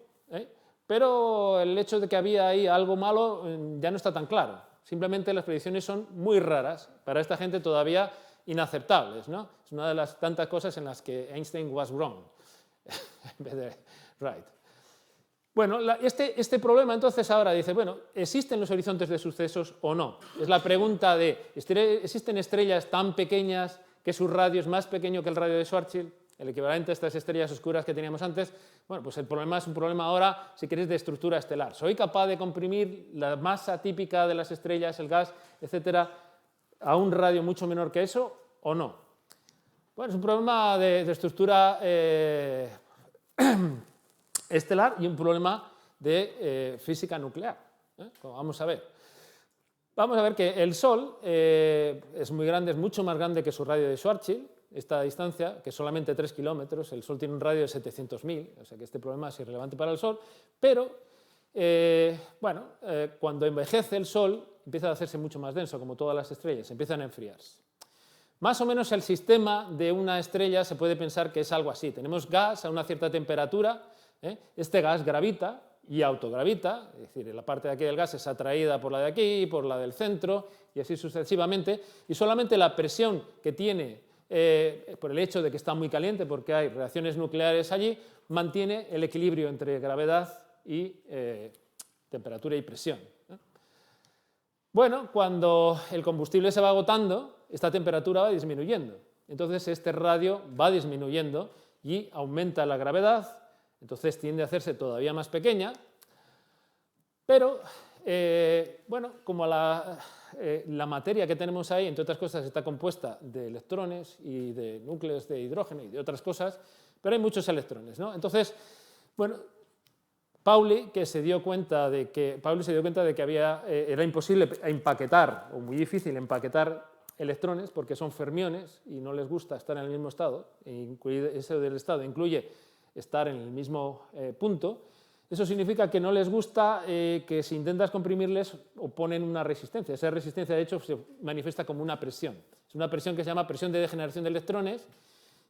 pero el hecho de que había ahí algo malo ya no está tan claro. Simplemente las predicciones son muy raras, para esta gente todavía inaceptables, ¿no? Es una de las tantas cosas en las que Einstein was wrong, en vez de right. Bueno, este problema entonces ahora dice, bueno, ¿existen los horizontes de sucesos o no? Es la pregunta de, ¿existen estrellas tan pequeñas que su radio es más pequeño que el radio de Schwarzschild? El equivalente a estas estrellas oscuras que teníamos antes. Bueno, pues el problema es un problema ahora, si queréis, de estructura estelar. ¿Soy capaz de comprimir la masa típica de las estrellas, el gas, etcétera, a un radio mucho menor que eso o no? Bueno, es un problema de estructura estelar y un problema de física nuclear. Vamos a ver. Vamos a ver que el Sol es muy grande, es mucho más grande que su radio de Schwarzschild, esta distancia, que es solamente 3 kilómetros. El Sol tiene un radio de 700.000, o sea que este problema es irrelevante para el Sol, pero cuando envejece el Sol empieza a hacerse mucho más denso, como todas las estrellas, empiezan a enfriarse. Más o menos el sistema de una estrella se puede pensar que es algo así. Tenemos gas a una cierta temperatura, este gas gravita y autogravita, es decir, la parte de aquí del gas es atraída por la de aquí, por la del centro, y así sucesivamente, y solamente la presión que tiene por el hecho de que está muy caliente, porque hay reacciones nucleares allí, mantiene el equilibrio entre gravedad y temperatura y presión. Bueno, cuando el combustible se va agotando, esta temperatura va disminuyendo. Entonces este radio va disminuyendo y aumenta la gravedad, entonces tiende a hacerse todavía más pequeña, pero bueno, como la materia que tenemos ahí, entre otras cosas, está compuesta de electrones y de núcleos de hidrógeno y de otras cosas, pero hay muchos electrones, ¿no? Entonces, bueno, Pauli se dio cuenta de que era imposible empaquetar, o muy difícil empaquetar electrones, porque son fermiones y no les gusta estar en el mismo estado, ese del estado incluye estar en el mismo punto. Eso significa que no les gusta que si intentas comprimirles oponen una resistencia. Esa resistencia, de hecho, se manifiesta como una presión. Es una presión que se llama presión de degeneración de electrones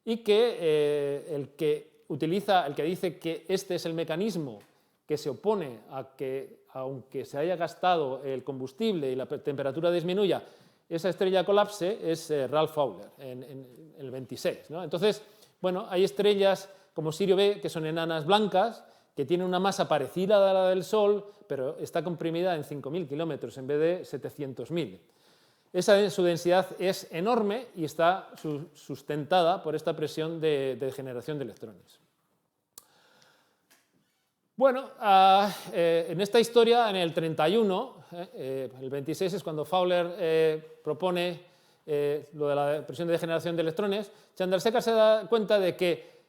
y que el que dice que este es el mecanismo que se opone a que, aunque se haya gastado el combustible y la temperatura disminuya, esa estrella colapse, es Ralph Fowler, en el 26, ¿no? Entonces, bueno, hay estrellas como Sirio B, que son enanas blancas, que tienen una masa parecida a la del Sol, pero está comprimida en 5.000 kilómetros en vez de 700.000. Su densidad es enorme y está sustentada por esta presión de degeneración de electrones. Bueno, en esta historia, en el 31, el 26 es cuando Fowler propone lo de la presión de degeneración de electrones. Chandrasekhar se da cuenta de que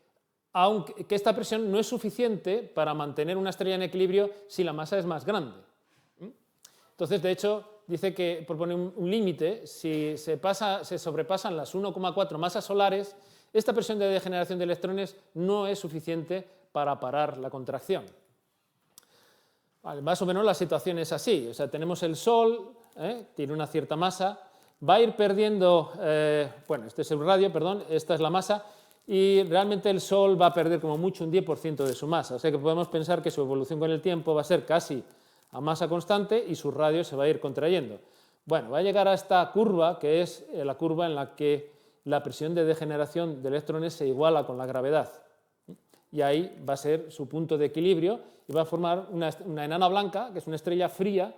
esta presión no es suficiente para mantener una estrella en equilibrio si la masa es más grande. Entonces, de hecho, dice que propone un límite. Si se sobrepasan las 1,4 masas solares, esta presión de degeneración de electrones no es suficiente para parar la contracción. Vale, más o menos la situación es así. O sea, tenemos el Sol, tiene una cierta masa, va a ir perdiendo, bueno, este es el radio, perdón, esta es la masa, y realmente el Sol va a perder como mucho un 10% de su masa. O sea que podemos pensar que su evolución con el tiempo va a ser casi a masa constante y su radio se va a ir contrayendo. Bueno, va a llegar a esta curva, que es la curva en la que la presión de degeneración de electrones se iguala con la gravedad. Y ahí va a ser su punto de equilibrio y va a formar una enana blanca, que es una estrella fría,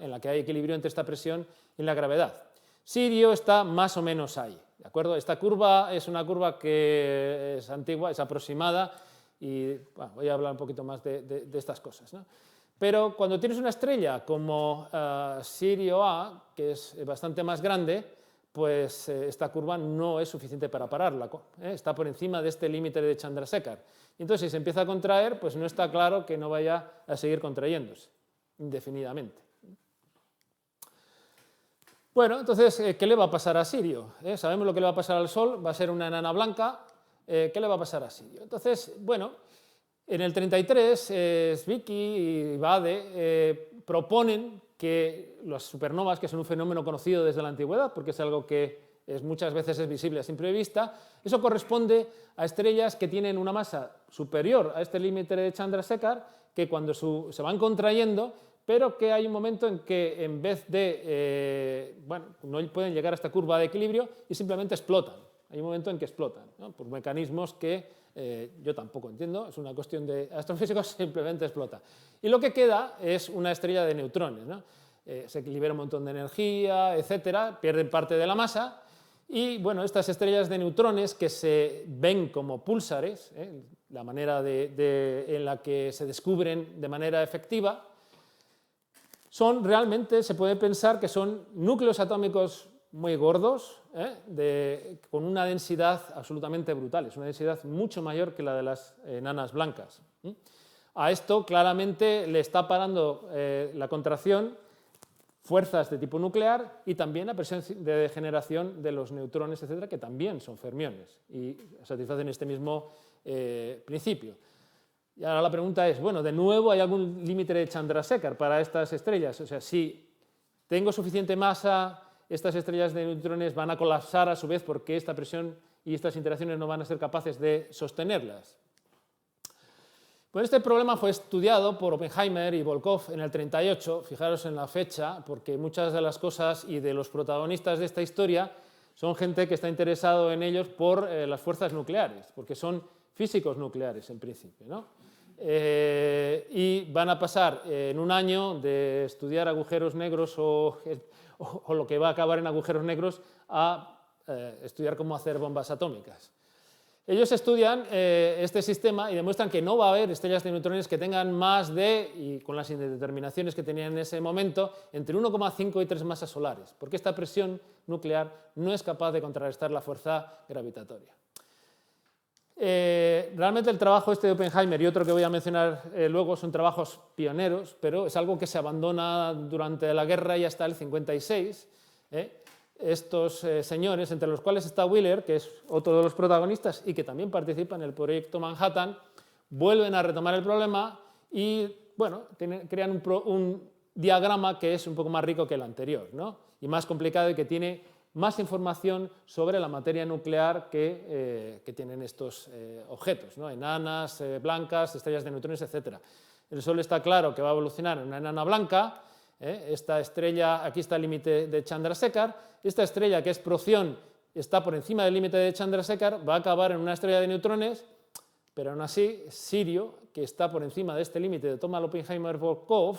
en la que hay equilibrio entre esta presión y la gravedad. Sirio está más o menos ahí, ¿de acuerdo? Esta curva es una curva que es antigua, es aproximada, y bueno, voy a hablar un poquito más de estas cosas, ¿no? Pero cuando tienes una estrella como Sirio A, que es bastante más grande, pues esta curva no es suficiente para pararla, está por encima de este límite de Chandrasekhar. Y entonces, si se empieza a contraer, pues no está claro que no vaya a seguir contrayéndose indefinidamente. Bueno, entonces, ¿qué le va a pasar a Sirio? Sabemos lo que le va a pasar al Sol, va a ser una enana blanca. ¿Qué le va a pasar a Sirio? Entonces, bueno, en el 33, Zwicky y Bade proponen que las supernovas, que son un fenómeno conocido desde la antigüedad, porque es algo que muchas veces es visible a simple vista, eso corresponde a estrellas que tienen una masa superior a este límite de Chandrasekhar, que cuando se van contrayendo, pero que hay un momento en que en vez de, bueno, no pueden llegar a esta curva de equilibrio y simplemente explotan. Hay un momento en que explotan, ¿no? Por mecanismos que yo tampoco entiendo, es una cuestión de astrofísicos, simplemente explota. Y lo que queda es una estrella de neutrones, ¿no? Se libera un montón de energía, etcétera, pierden parte de la masa, y bueno, estas estrellas de neutrones que se ven como púlsares, la manera en la que se descubren de manera efectiva, son realmente, se puede pensar que son núcleos atómicos muy gordos, con una densidad absolutamente brutal, es una densidad mucho mayor que la de las enanas blancas. A esto claramente le está parando la contracción, fuerzas de tipo nuclear y también la presión de degeneración de los neutrones, etcétera, que también son fermiones y satisfacen este mismo principio. Y ahora la pregunta es, bueno, de nuevo, ¿hay algún límite de Chandrasekhar para estas estrellas? O sea, si tengo suficiente masa, estas estrellas de neutrones van a colapsar a su vez porque esta presión y estas interacciones no van a ser capaces de sostenerlas. Pues este problema fue estudiado por Oppenheimer y Volkov en el 38, fijaros en la fecha, porque muchas de las cosas y de los protagonistas de esta historia son gente que está interesado en ellos por las fuerzas nucleares, porque son físicos nucleares en principio, ¿no? Y van a pasar en un año de estudiar agujeros negros o lo que va a acabar en agujeros negros a estudiar cómo hacer bombas atómicas. Ellos estudian este sistema y demuestran que no va a haber estrellas de neutrones que tengan más de, y con las indeterminaciones que tenían en ese momento, entre 1,5 y 3 masas solares, porque esta presión nuclear no es capaz de contrarrestar la fuerza gravitatoria. Realmente el trabajo este de Oppenheimer y otro que voy a mencionar luego son trabajos pioneros, pero es algo que se abandona durante la guerra y hasta el 56. Estos señores, entre los cuales está Wheeler, que es otro de los protagonistas y que también participa en el proyecto Manhattan, vuelven a retomar el problema y bueno, crean un diagrama que es un poco más rico que el anterior, ¿no? Y más complicado y que tiene más información sobre la materia nuclear que tienen estos objetos, ¿no? Enanas, blancas, estrellas de neutrones, etc. El Sol está claro que va a evolucionar en una enana blanca. Esta estrella, aquí está el límite de Chandrasekhar. Esta estrella, que es Procyon, está por encima del límite de Chandrasekhar, va a acabar en una estrella de neutrones, pero aún así Sirio, que está por encima de este límite de Thomas Oppenheimer-Volkov,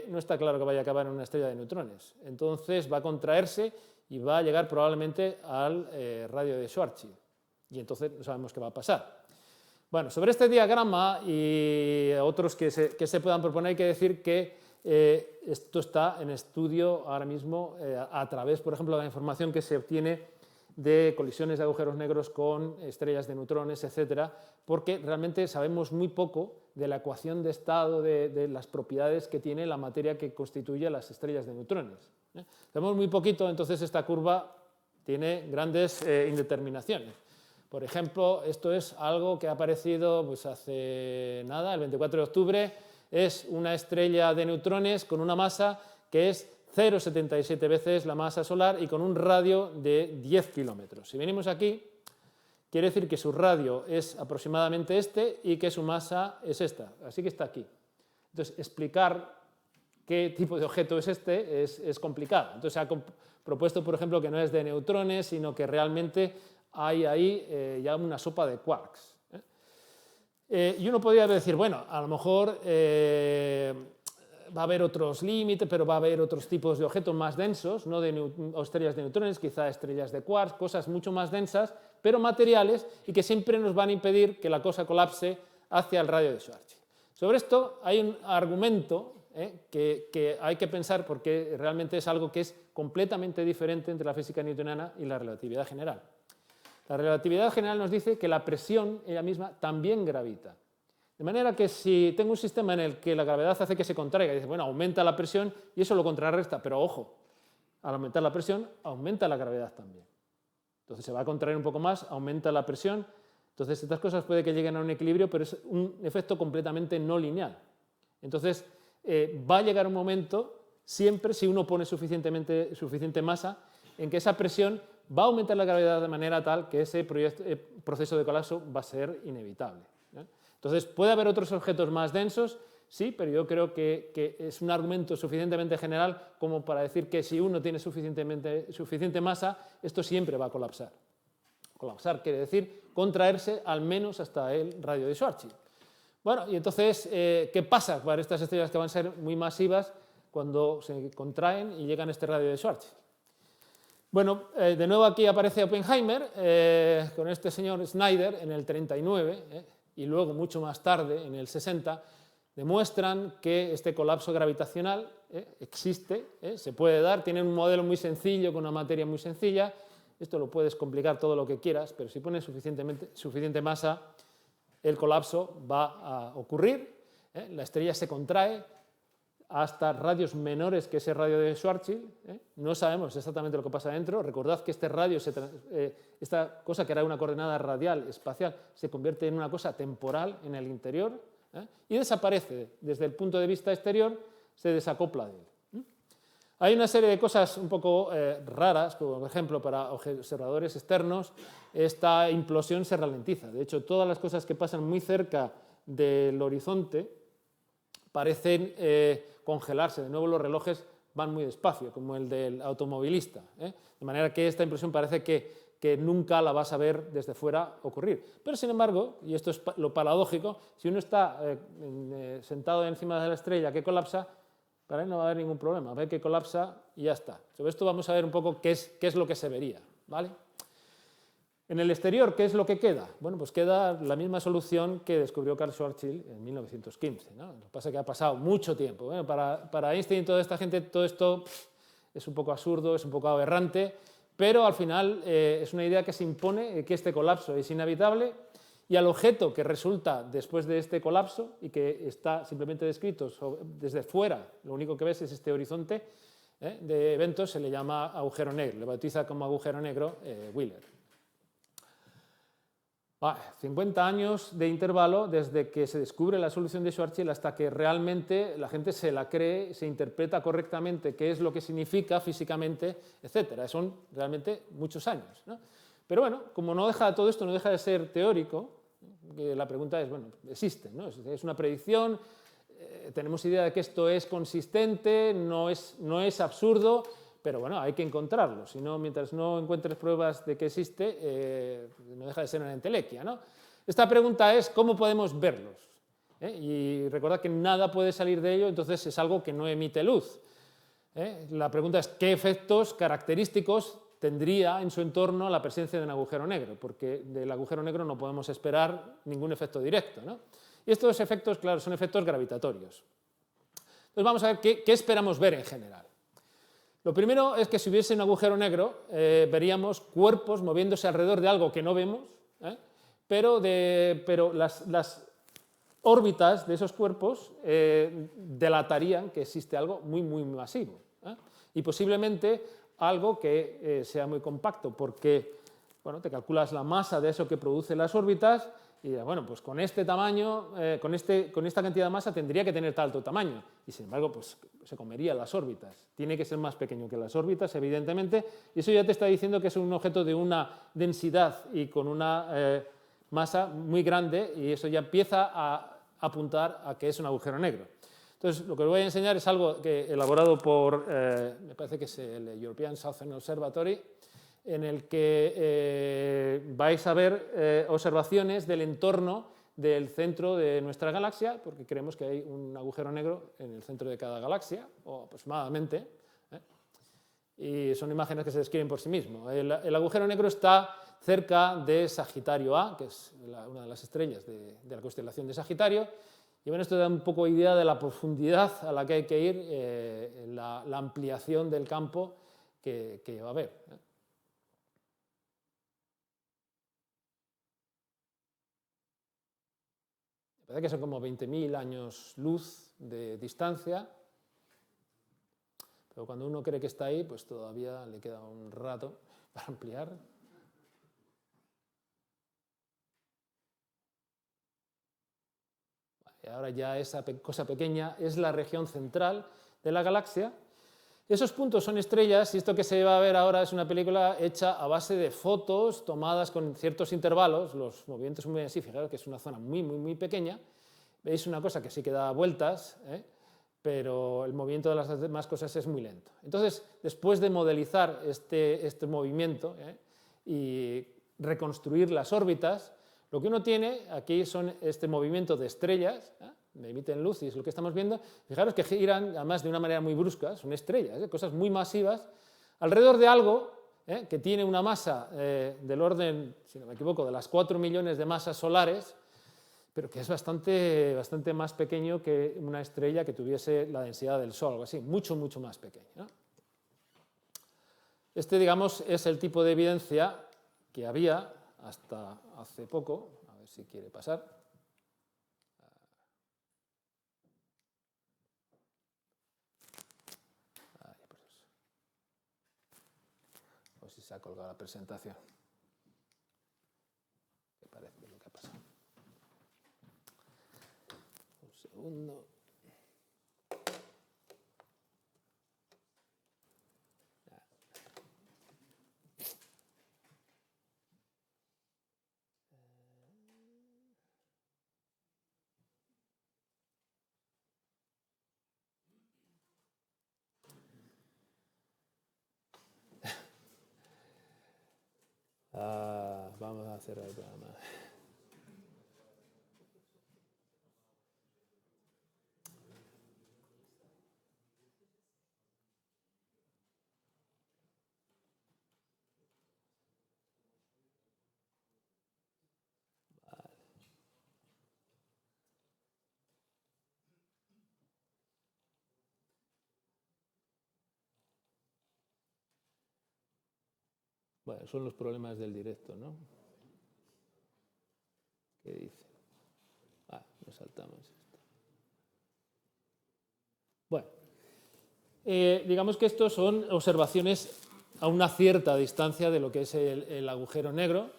no está claro que vaya a acabar en una estrella de neutrones. Entonces va a contraerse y va a llegar probablemente al radio de Schwarzschild. Y entonces no sabemos qué va a pasar. Bueno, sobre este diagrama y otros que se puedan proponer, hay que decir que esto está en estudio ahora mismo a través, por ejemplo, de la información que se obtiene de colisiones de agujeros negros con estrellas de neutrones, etcétera, porque realmente sabemos muy poco de la ecuación de estado de las propiedades que tiene la materia que constituye las estrellas de neutrones. Sabemos muy poquito, entonces esta curva tiene grandes indeterminaciones. Por ejemplo, esto es algo que ha aparecido pues, hace nada, el 24 de octubre, es una estrella de neutrones con una masa que es 0,77 veces la masa solar y con un radio de 10 kilómetros. Si venimos aquí, quiere decir que su radio es aproximadamente este y que su masa es esta, así que está aquí. Entonces, explicar qué tipo de objeto es este es complicado. Entonces, se ha propuesto, por ejemplo, que no es de neutrones, sino que realmente hay ahí ya una sopa de quarks. Y uno podría decir, bueno, a lo mejor va a haber otros límites, pero va a haber otros tipos de objetos más densos, no de estrellas de neutrones, quizá estrellas de quarks, cosas mucho más densas, pero materiales y que siempre nos van a impedir que la cosa colapse hacia el radio de Schwarzschild. Sobre esto hay un argumento que hay que pensar porque realmente es algo que es completamente diferente entre la física newtoniana y la relatividad general. La relatividad general nos dice que la presión ella misma también gravita. De manera que si tengo un sistema en el que la gravedad hace que se contraiga, y dice, bueno, aumenta la presión y eso lo contrarresta, pero ojo, al aumentar la presión, aumenta la gravedad también. Entonces se va a contraer un poco más, aumenta la presión. Entonces estas cosas puede que lleguen a un equilibrio, pero es un efecto completamente no lineal. Entonces va a llegar un momento, siempre si uno pone suficiente masa, en que esa presión va a aumentar la gravedad de manera tal que ese proceso de colapso va a ser inevitable. Entonces, ¿puede haber otros objetos más densos? Sí, pero yo creo que es un argumento suficientemente general como para decir que si uno tiene suficiente masa, esto siempre va a colapsar. Colapsar quiere decir contraerse al menos hasta el radio de Schwarzschild. Bueno, y entonces, ¿qué pasa para estas estrellas que van a ser muy masivas cuando se contraen y llegan a este radio de Schwarzschild? Bueno, de nuevo aquí aparece Oppenheimer con este señor Snyder en el 39 y luego mucho más tarde, en el 60, demuestran que este colapso gravitacional existe, se puede dar, tienen un modelo muy sencillo con una materia muy sencilla, esto lo puedes complicar todo lo que quieras, pero si pones suficiente masa, el colapso va a ocurrir, la estrella se contrae hasta radios menores que ese radio de Schwarzschild. No sabemos exactamente lo que pasa dentro. Recordad que este radio, esta cosa que era una coordenada radial espacial, se convierte en una cosa temporal en el interior y desaparece desde el punto de vista exterior, se desacopla de él. Hay una serie de cosas un poco raras, como por ejemplo para observadores externos, esta implosión se ralentiza. De hecho, todas las cosas que pasan muy cerca del horizonte parecen congelarse. De nuevo los relojes van muy despacio, como el del automovilista, ¿eh? De manera que esta impresión parece que nunca la vas a ver desde fuera ocurrir. Pero sin embargo, y esto es lo paradójico, si uno está sentado encima de la estrella que colapsa, para él no va a haber ningún problema, ve que colapsa y ya está. Sobre esto vamos a ver un poco qué es lo que se vería, ¿vale? En el exterior, ¿qué es lo que queda? Bueno, pues queda la misma solución que descubrió Karl Schwarzschild en 1915, ¿no? Lo que pasa es que ha pasado mucho tiempo. Bueno, para Einstein y toda esta gente todo esto es un poco absurdo, es un poco aberrante, pero al final es una idea que se impone, que este colapso es inevitable, y al objeto que resulta después de este colapso y que está simplemente descrito desde fuera, lo único que ves es este horizonte de eventos, se le llama agujero negro, le bautiza como agujero negro Wheeler. 50 años de intervalo desde que se descubre la solución de Schwarzschild hasta que realmente la gente se la cree, se interpreta correctamente qué es lo que significa físicamente, etc. Son realmente muchos años, ¿no? Pero bueno, como todo esto no deja de ser teórico, la pregunta es, bueno, existe, ¿no? Es una predicción, tenemos idea de que esto es consistente, no es absurdo, pero bueno, hay que encontrarlo, si no, mientras no encuentres pruebas de que existe, no deja de ser una entelequia, ¿no? Esta pregunta es, ¿cómo podemos verlos? Y recordad que nada puede salir de ello, entonces es algo que no emite luz. La pregunta es, ¿qué efectos característicos tendría en su entorno la presencia de un agujero negro? Porque del agujero negro no podemos esperar ningún efecto directo, ¿no? Y estos efectos, claro, son efectos gravitatorios. Entonces vamos a ver qué esperamos ver en general. Lo primero es que si hubiese un agujero negro, veríamos cuerpos moviéndose alrededor de algo que no vemos, pero las órbitas de esos cuerpos delatarían que existe algo muy, muy masivo. Y posiblemente algo que sea muy compacto, porque bueno, te calculas la masa de eso que producen las órbitas y bueno, pues con este tamaño, con esta cantidad de masa tendría que tener tanto tamaño, y sin embargo pues se comería las órbitas. Tiene que ser más pequeño que las órbitas, evidentemente, y eso ya te está diciendo que es un objeto de una densidad y con una masa muy grande, y eso ya empieza a apuntar a que es un agujero negro. Entonces, lo que os voy a enseñar es algo elaborado por, me parece que es el European Southern Observatory, en el que vais a ver observaciones del entorno del centro de nuestra galaxia, porque creemos que hay un agujero negro en el centro de cada galaxia, o aproximadamente, y son imágenes que se describen por sí mismos. El agujero negro está cerca de Sagitario A, que es una de las estrellas de la constelación de Sagitario, y bueno, esto da un poco idea de la profundidad a la que hay que ir, la ampliación del campo que va a haber. Me parece que son como 20.000 años luz de distancia, pero cuando uno cree que está ahí, pues todavía le queda un rato para ampliar. Y ahora ya esa cosa pequeña es la región central de la galaxia. Esos puntos son estrellas, y esto que se va a ver ahora es una película hecha a base de fotos tomadas con ciertos intervalos, los movimientos son muy así, fijaros que es una zona muy, muy, muy pequeña. Veis una cosa que sí que da vueltas, pero el movimiento de las demás cosas es muy lento. Entonces, después de modelizar este movimiento y reconstruir las órbitas, lo que uno tiene aquí son este movimiento de estrellas, emiten luz y es lo que estamos viendo. Fijaros que giran, además de una manera muy brusca, son estrellas, cosas muy masivas, alrededor de algo que tiene una masa del orden, si no me equivoco, de las 4 millones de masas solares, pero que es bastante más pequeño que una estrella que tuviese la densidad del Sol, algo así, mucho, mucho más pequeño, ¿no? Este, digamos, es el tipo de evidencia que había hasta hace poco. A ver si quiere pasar. O si se ha colgado la presentación. ¿Qué parece lo que ha pasado? Un segundo. Vamos a cerrar el programa. Bueno, son los problemas del directo, ¿no? ¿Qué dice? Nos saltamos esto. Bueno, digamos que estos son observaciones a una cierta distancia de lo que es el agujero negro.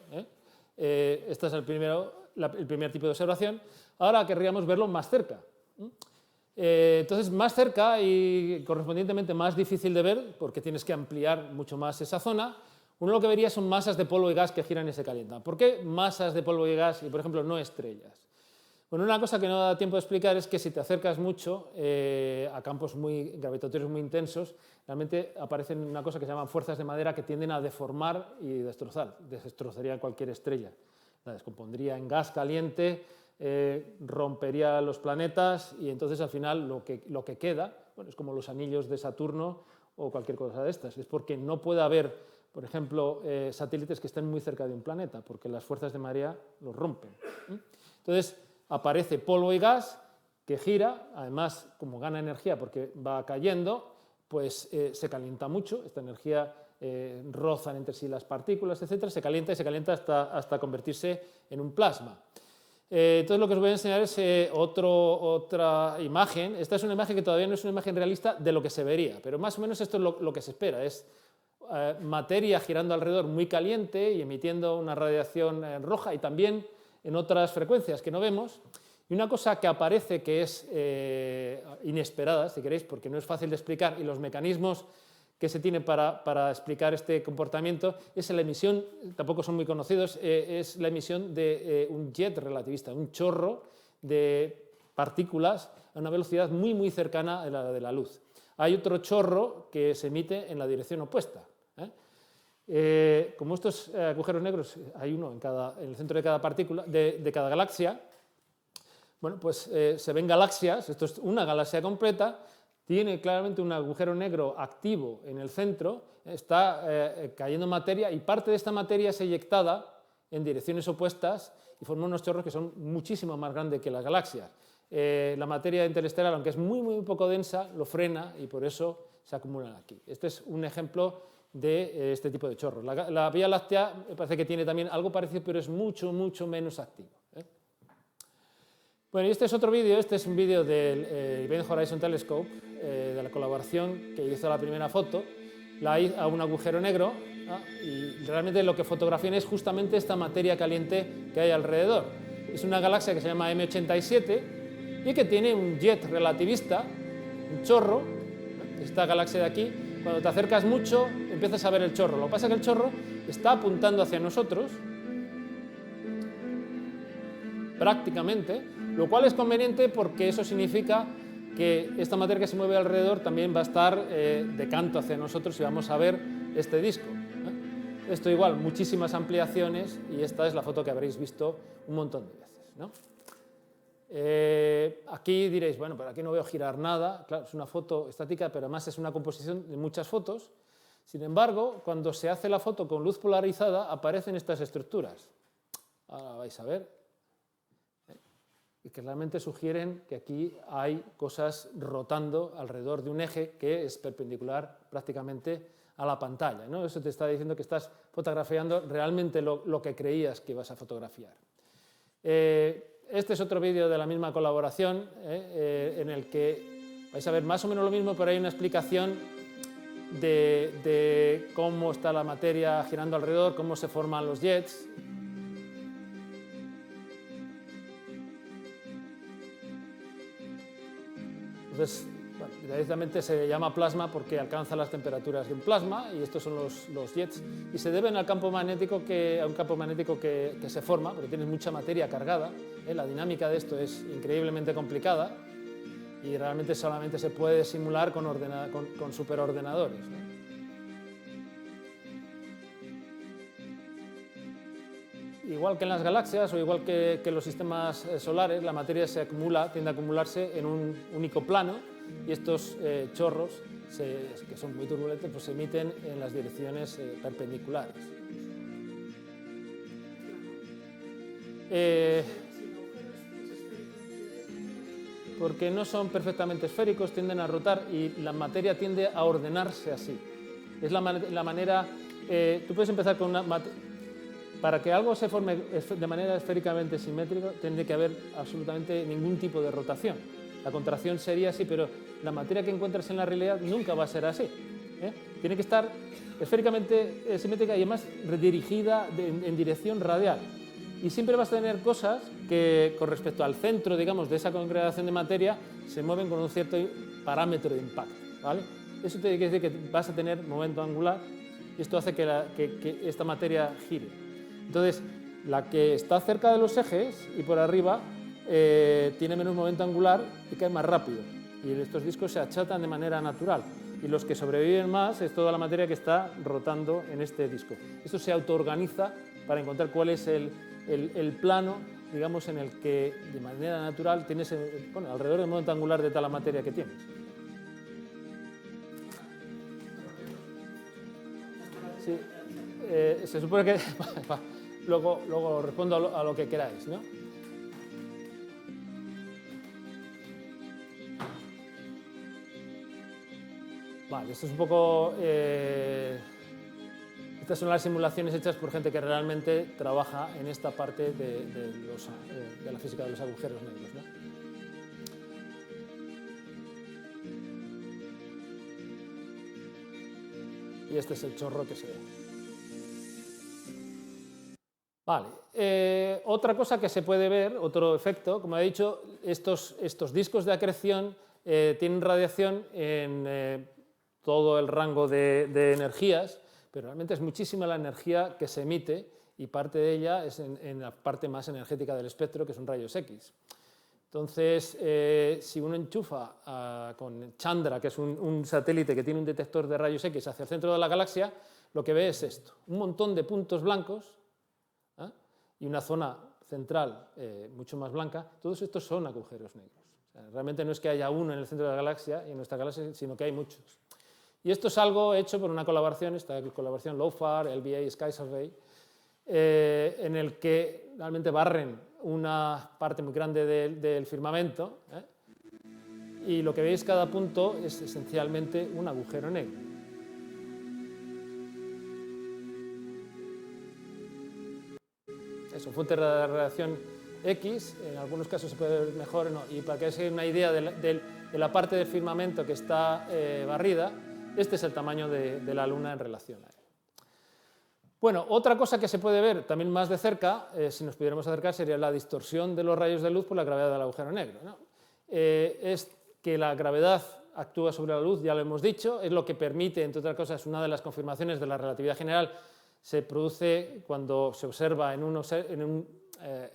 Este es el primer tipo de observación. Ahora querríamos verlo más cerca. Entonces, más cerca y correspondientemente más difícil de ver, porque tienes que ampliar mucho más esa zona, uno lo que vería son masas de polvo y gas que giran y se calientan. ¿Por qué masas de polvo y gas y, por ejemplo, no estrellas? Bueno, una cosa que no da tiempo de explicar es que si te acercas mucho a campos gravitatorios muy intensos, realmente aparecen una cosa que se llaman fuerzas de madera que tienden a deformar y destrozar. Destrozaría cualquier estrella. La descompondría en gas caliente, rompería los planetas y entonces al final lo que queda, bueno, es como los anillos de Saturno o cualquier cosa de estas. Es porque no puede haber, por ejemplo, satélites que estén muy cerca de un planeta, porque las fuerzas de marea los rompen. Entonces, aparece polvo y gas que gira, además, como gana energía porque va cayendo, pues se calienta mucho, esta energía rozan entre sí las partículas, etcétera, se calienta y se calienta hasta convertirse en un plasma. Entonces lo que os voy a enseñar es otra imagen. Esta es una imagen que todavía no es una imagen realista de lo que se vería, pero más o menos esto es lo que se espera, es materia girando alrededor muy caliente y emitiendo una radiación roja y también en otras frecuencias que no vemos. Y una cosa que aparece que es inesperada, si queréis, porque no es fácil de explicar y los mecanismos que se tienen para explicar este comportamiento es la emisión, tampoco son muy conocidos, es la emisión de un jet relativista, un chorro de partículas a una velocidad muy, muy cercana a la de la luz. Hay otro chorro que se emite en la dirección opuesta. Como estos agujeros negros, hay uno en el centro de cada partícula, de cada galaxia, bueno, pues se ven galaxias, esto es una galaxia completa, tiene claramente un agujero negro activo en el centro, está cayendo materia y parte de esta materia es eyectada en direcciones opuestas y forma unos chorros que son muchísimo más grandes que las galaxias. La materia interestelar, aunque es muy, muy poco densa, lo frena y por eso se acumulan aquí. Este es un ejemplo de este tipo de chorros. La Vía Láctea me parece que tiene también algo parecido, pero es mucho, mucho menos activo. Bueno, y este es otro vídeo, este es un vídeo del Event Horizon Telescope, de la colaboración que hizo la primera foto, a un agujero negro, ¿no? Y realmente lo que fotografían es justamente esta materia caliente que hay alrededor. Es una galaxia que se llama M87 y que tiene un jet relativista, un chorro, ¿no? Esta galaxia de aquí. Cuando te acercas mucho, empiezas a ver el chorro. Lo que pasa es que el chorro está apuntando hacia nosotros, prácticamente, lo cual es conveniente porque eso significa que esta materia que se mueve alrededor también va a estar de canto hacia nosotros y vamos a ver este disco. Esto igual, muchísimas ampliaciones y esta es la foto que habréis visto un montón de veces, ¿no? Aquí diréis, bueno, pero aquí no veo girar nada. Claro, es una foto estática, pero además es una composición de muchas fotos. Sin embargo, cuando se hace la foto con luz polarizada, aparecen estas estructuras. Ahora vais a ver. Y que realmente sugieren que aquí hay cosas rotando alrededor de un eje que es perpendicular prácticamente a la pantalla, ¿no? Eso te está diciendo que estás fotografiando realmente lo que creías que ibas a fotografiar. Este es otro vídeo de la misma colaboración en el que vais a ver más o menos lo mismo, pero hay una explicación de cómo está la materia girando alrededor, cómo se forman los jets. Entonces, bueno, directamente se llama plasma porque alcanza las temperaturas de un plasma y estos son los jets y se deben al campo magnético a un campo magnético que se forma porque tienes mucha materia cargada. La dinámica de esto es increíblemente complicada y realmente solamente se puede simular con superordenadores, ¿no? igual que en las galaxias o igual que los sistemas solares, la materia se acumula, tiende a acumularse en un único plano y estos chorros, que son muy turbulentos, pues se emiten en las direcciones perpendiculares. Porque no son perfectamente esféricos, tienden a rotar y la materia tiende a ordenarse así. Es la manera... tú puedes empezar con una... Para que algo se forme de manera esféricamente simétrica, tiene que haber absolutamente ningún tipo de rotación. La contracción sería así, pero la materia que encuentras en la realidad nunca va a ser así. Tiene que estar esféricamente simétrica y además redirigida en dirección radial. Y siempre vas a tener cosas que, con respecto al centro, digamos, de esa congregación de materia, se mueven con un cierto parámetro de impacto, ¿vale? Eso te quiere decir que vas a tener momento angular y esto hace que esta materia gire. Entonces, la que está cerca de los ejes y por arriba tiene menos momento angular y cae más rápido. Y estos discos se achatan de manera natural. Y los que sobreviven más es toda la materia que está rotando en este disco. Esto se autoorganiza para encontrar cuál es el plano, digamos, en el que de manera natural tienes alrededor del momento angular de tal materia que tienes. Sí, se supone que... luego respondo a lo que queráis, ¿no? Vale, esto es un poco... estas son las simulaciones hechas por gente que realmente trabaja en esta parte de la física de los agujeros negros, ¿no? Y este es el chorro que se ve. Vale, otra cosa que se puede ver, otro efecto, como he dicho, estos discos de acreción tienen radiación en todo el rango de energías, pero realmente es muchísima la energía que se emite y parte de ella es en la parte más energética del espectro, que son rayos X. Entonces, si uno enchufa con Chandra, que es un satélite que tiene un detector de rayos X hacia el centro de la galaxia, lo que ve es esto, un montón de puntos blancos y una zona central mucho más blanca. Todos estos son agujeros negros. O sea, realmente no es que haya uno en el centro de la galaxia y en nuestra galaxia, sino que hay muchos. Y esto es algo hecho por una colaboración, esta colaboración LOFAR, LBA, Sky Survey, en el que realmente barren una parte muy grande del firmamento, y lo que veis cada punto es esencialmente un agujero negro. Eso, fuente de radiación X, en algunos casos se puede ver mejor, no, y para que os hagáis una idea de la parte del firmamento que está barrida, este es el tamaño de la Luna en relación a él. Bueno, otra cosa que se puede ver también más de cerca, si nos pudiéramos acercar, sería la distorsión de los rayos de luz por la gravedad del agujero negro, ¿no? Es que la gravedad actúa sobre la luz, ya lo hemos dicho, es lo que permite, entre otras cosas, una de las confirmaciones de la relatividad general, se produce cuando se observa en un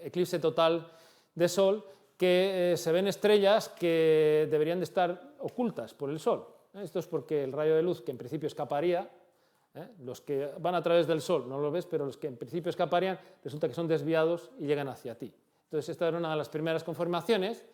eclipse total de Sol, que se ven estrellas que deberían de estar ocultas por el Sol. Esto es porque el rayo de luz, que en principio escaparía, los que van a través del Sol no lo ves, pero los que en principio escaparían, resulta que son desviados y llegan hacia ti. Entonces, esta era una de las primeras confirmaciones.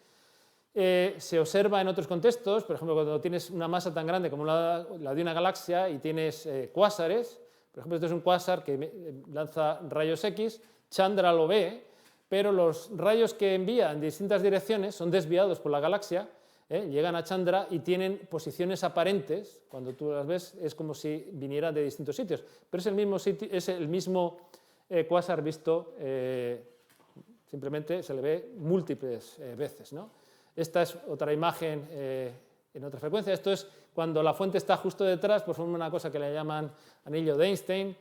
Se observa en otros contextos, por ejemplo, cuando tienes una masa tan grande como la de una galaxia y tienes cuásares. Por ejemplo, este es un cuásar que lanza rayos X, Chandra lo ve, pero los rayos que envía en distintas direcciones son desviados por la galaxia, llegan a Chandra y tienen posiciones aparentes. Cuando tú las ves es como si vinieran de distintos sitios, pero es el mismo cuásar visto, simplemente se le ve múltiples veces, ¿no? Esta es otra imagen en otra frecuencia. Esto es cuando la fuente está justo detrás, pues forma una cosa que le llaman anillo de Einstein.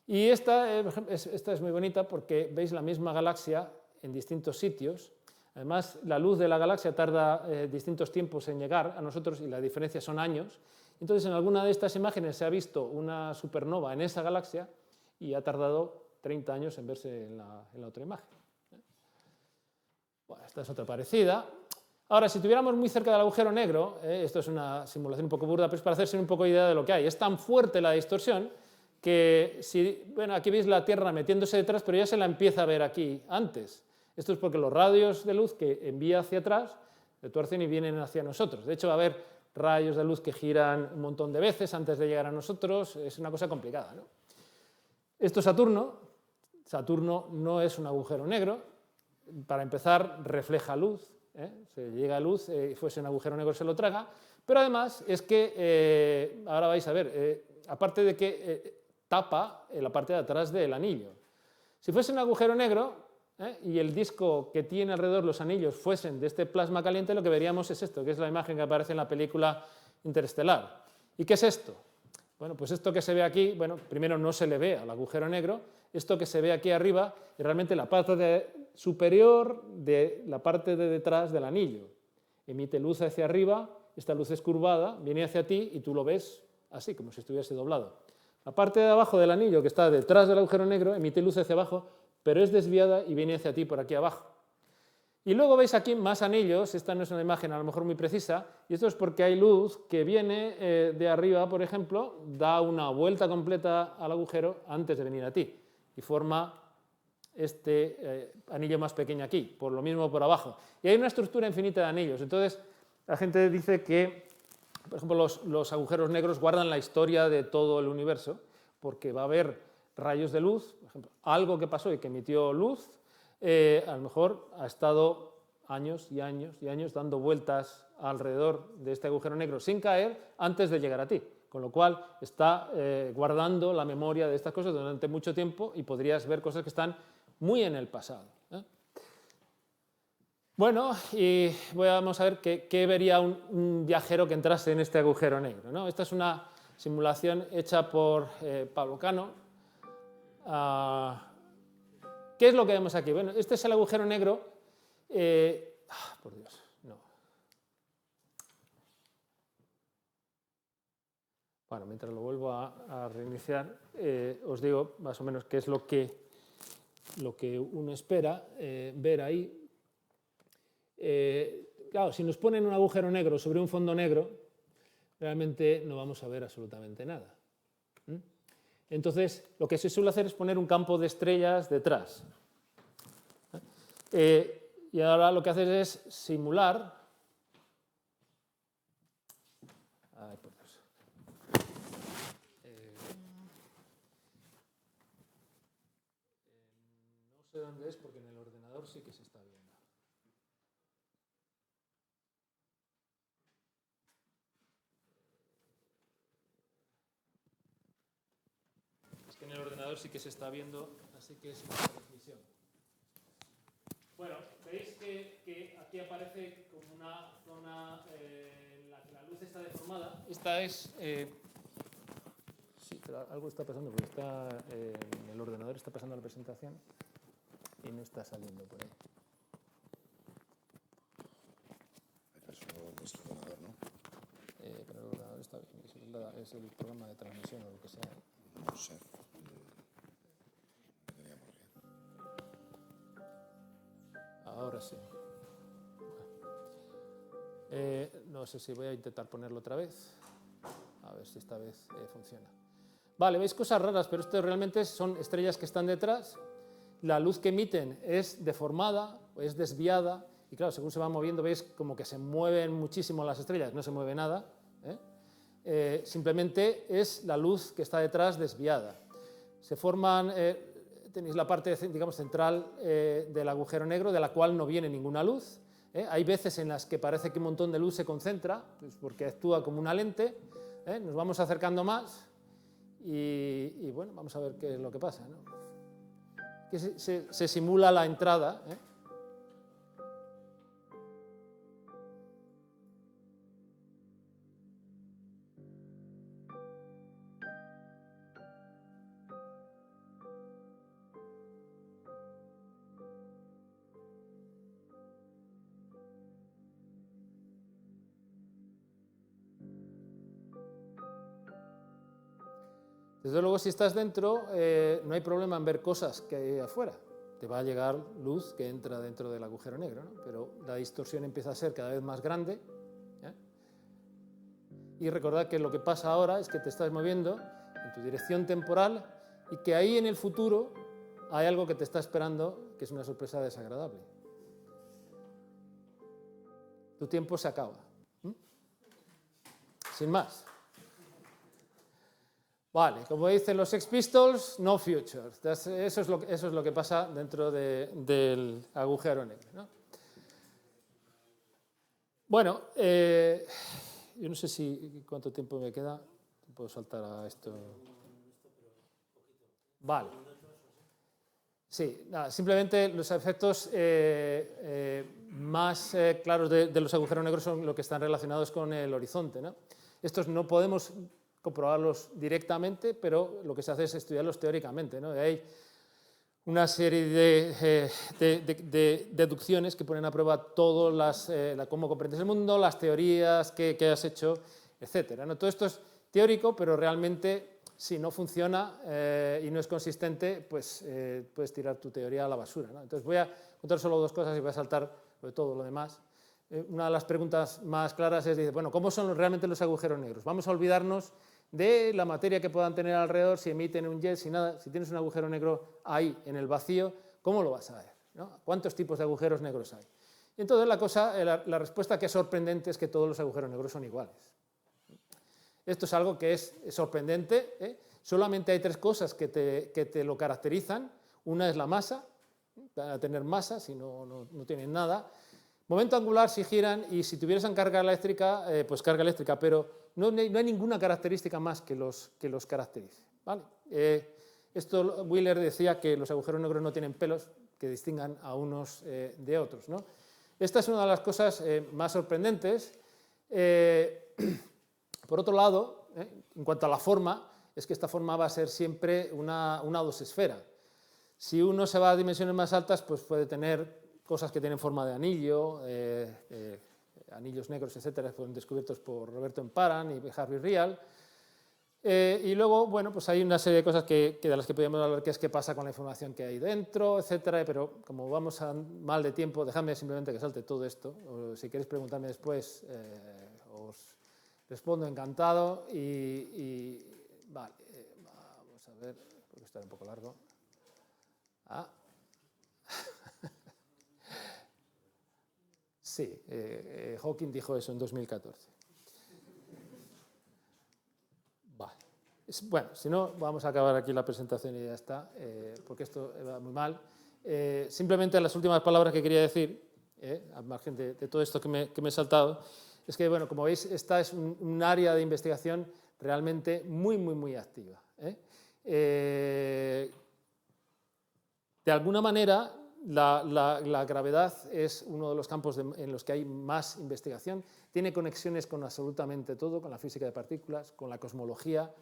Y esta es muy bonita porque veis la misma galaxia en distintos sitios. Además, la luz de la galaxia tarda distintos tiempos en llegar a nosotros y la diferencia son años. Entonces, en alguna de estas imágenes se ha visto una supernova en esa galaxia y ha tardado 30 años en verse en la otra imagen. Bueno, esta es otra parecida. Ahora, si tuviéramos muy cerca del agujero negro, esto es una simulación un poco burda, pero es para hacerse un poco idea de lo que hay. Es tan fuerte la distorsión que bueno, aquí veis la Tierra metiéndose detrás, pero ya se la empieza a ver aquí antes. Esto es porque los radios de luz que envía hacia atrás se tuercen y vienen hacia nosotros. De hecho, va a haber rayos de luz que giran un montón de veces antes de llegar a nosotros. Es una cosa complicada, ¿no? Esto es Saturno. Saturno no es un agujero negro. Para empezar, refleja luz. Se llega a luz, fuese un agujero negro se lo traga. Pero además es que, ahora vais a ver, aparte de que tapa la parte de atrás del anillo. Si fuese un agujero negro y el disco que tiene alrededor los anillos fuesen de este plasma caliente, lo que veríamos es esto, que es la imagen que aparece en la película Interestelar. ¿Y qué es esto? Bueno, pues esto que se ve aquí, bueno, primero no se le ve al agujero negro, esto que se ve aquí arriba es realmente la parte superior de la parte de detrás del anillo. Emite luz hacia arriba, esta luz es curvada, viene hacia ti y tú lo ves así, como si estuviese doblado. La parte de abajo del anillo, que está detrás del agujero negro, emite luz hacia abajo, pero es desviada y viene hacia ti por aquí abajo. Y luego veis aquí más anillos, esta no es una imagen a lo mejor muy precisa, y esto es porque hay luz que viene de arriba, por ejemplo, da una vuelta completa al agujero antes de venir a ti, y forma este anillo más pequeño aquí, por lo mismo por abajo. Y hay una estructura infinita de anillos, entonces la gente dice que, por ejemplo, los agujeros negros guardan la historia de todo el universo, porque va a haber rayos de luz, por ejemplo, algo que pasó y que emitió luz, a lo mejor ha estado años y años y años dando vueltas alrededor de este agujero negro sin caer antes de llegar a ti, con lo cual está guardando la memoria de estas cosas durante mucho tiempo y podrías ver cosas que están muy en el pasado. Bueno, y vamos a ver qué vería un viajero que entrase en este agujero negro, ¿no? Esta es una simulación hecha por Pablo Cano. ¿Qué es lo que vemos aquí? Bueno, este es el agujero negro. Por Dios, no. Bueno, mientras lo vuelvo a reiniciar, os digo más o menos qué es lo que uno espera ver ahí. Claro, si nos ponen un agujero negro sobre un fondo negro, realmente no vamos a ver absolutamente nada. Entonces, lo que se suele hacer es poner un campo de estrellas detrás. Y ahora lo que haces es simular. Ay, por Dios. No sé dónde es porque en el ordenador sí que se está viendo. Es que en el ordenador sí que se está viendo, así que es una transmisión. Bueno, veis que aquí aparece como una zona en la que la luz está deformada. Esta es... sí, pero algo está pasando porque está en el ordenador está pasando la presentación y no está saliendo por ahí. Eso es el ordenador, ¿no? Pero el ordenador está bien, es el programa de transmisión o lo que sea. No sé. No tenía por qué. Ahora sí. No sé si voy a intentar ponerlo otra vez. A ver si esta vez funciona. Vale, veis cosas raras, pero esto realmente son estrellas que están detrás. La luz que emiten es deformada, es desviada. Y claro, según se va moviendo, veis como que se mueven muchísimo las estrellas. No se mueve nada. Simplemente es la luz que está detrás desviada. Se forman... tenéis la parte, digamos, central del agujero negro, de la cual no viene ninguna luz. Hay veces en las que parece que un montón de luz se concentra, pues porque actúa como una lente. Nos vamos acercando más y bueno, vamos a ver qué es lo que pasa, ¿no? Que se simula la entrada. Desde luego, si estás dentro, no hay problema en ver cosas que hay afuera. Te va a llegar luz que entra dentro del agujero negro, ¿no? Pero la distorsión empieza a ser cada vez más grande. Y recordad que lo que pasa ahora es que te estás moviendo en tu dirección temporal, y que ahí en el futuro hay algo que te está esperando, que es una sorpresa desagradable. Tu tiempo se acaba. Sin más. Vale, como dicen los Sex Pistols, no future. Eso es lo que pasa dentro del agujero negro, ¿no? Bueno, yo no sé cuánto tiempo me queda. Puedo saltar a esto. Vale. Sí, nada, simplemente los efectos más claros de los agujeros negros son los que están relacionados con el horizonte, ¿no? Estos no podemos comprobarlos directamente, pero lo que se hace es estudiarlos teóricamente, ¿no? Y hay una serie de deducciones que ponen a prueba todo cómo comprendes el mundo, las teorías que has hecho, etcétera, ¿no? Todo esto es teórico, pero realmente si no funciona y no es consistente, pues puedes tirar tu teoría a la basura, ¿no? Entonces voy a contar solo dos cosas y voy a saltar sobre todo lo demás. Una de las preguntas más claras es, bueno, ¿cómo son realmente los agujeros negros? Vamos a olvidarnos de la materia que puedan tener alrededor, si emiten un jet, si nada. Si tienes un agujero negro ahí, en el vacío, ¿cómo lo vas a ver, ¿no? ¿Cuántos tipos de agujeros negros hay? Y entonces la respuesta que es sorprendente es que todos los agujeros negros son iguales. Esto es algo que es sorprendente, ¿eh? Solamente hay tres cosas que te lo caracterizan. Una es la masa, van a tener masa, si no tienen nada. Momento angular si giran, y si tuviesen carga eléctrica, pues carga eléctrica, pero no hay ninguna característica más que los caracterice, ¿vale? Esto Wheeler decía que los agujeros negros no tienen pelos que distingan a unos de otros, ¿no? Esta es una de las cosas más sorprendentes. Por otro lado, en cuanto a la forma, es que esta forma va a ser siempre una dosesfera. Si uno se va a dimensiones más altas, pues puede tener cosas que tienen forma de anillo, anillos negros, etcétera, fueron descubiertos por Roberto Emparan y Harvey Rial. Y luego, bueno, pues hay una serie de cosas de las que podríamos hablar, que es qué pasa con la información que hay dentro, etcétera, pero como vamos mal de tiempo, dejadme simplemente que salte todo esto, o si queréis preguntarme después, os respondo encantado. Vale, vamos a ver, porque está un poco largo. Sí, Hawking dijo eso en 2014. Vale. Bueno, si no, vamos a acabar aquí la presentación y ya está, porque esto va muy mal. Simplemente las últimas palabras que quería decir, al margen de todo esto que me he saltado, es que, bueno, como veis, esta es un área de investigación realmente muy activa. De alguna manera, la gravedad es uno de los campos en los que hay más investigación. Tiene conexiones con absolutamente todo, con la física de partículas, con la cosmología,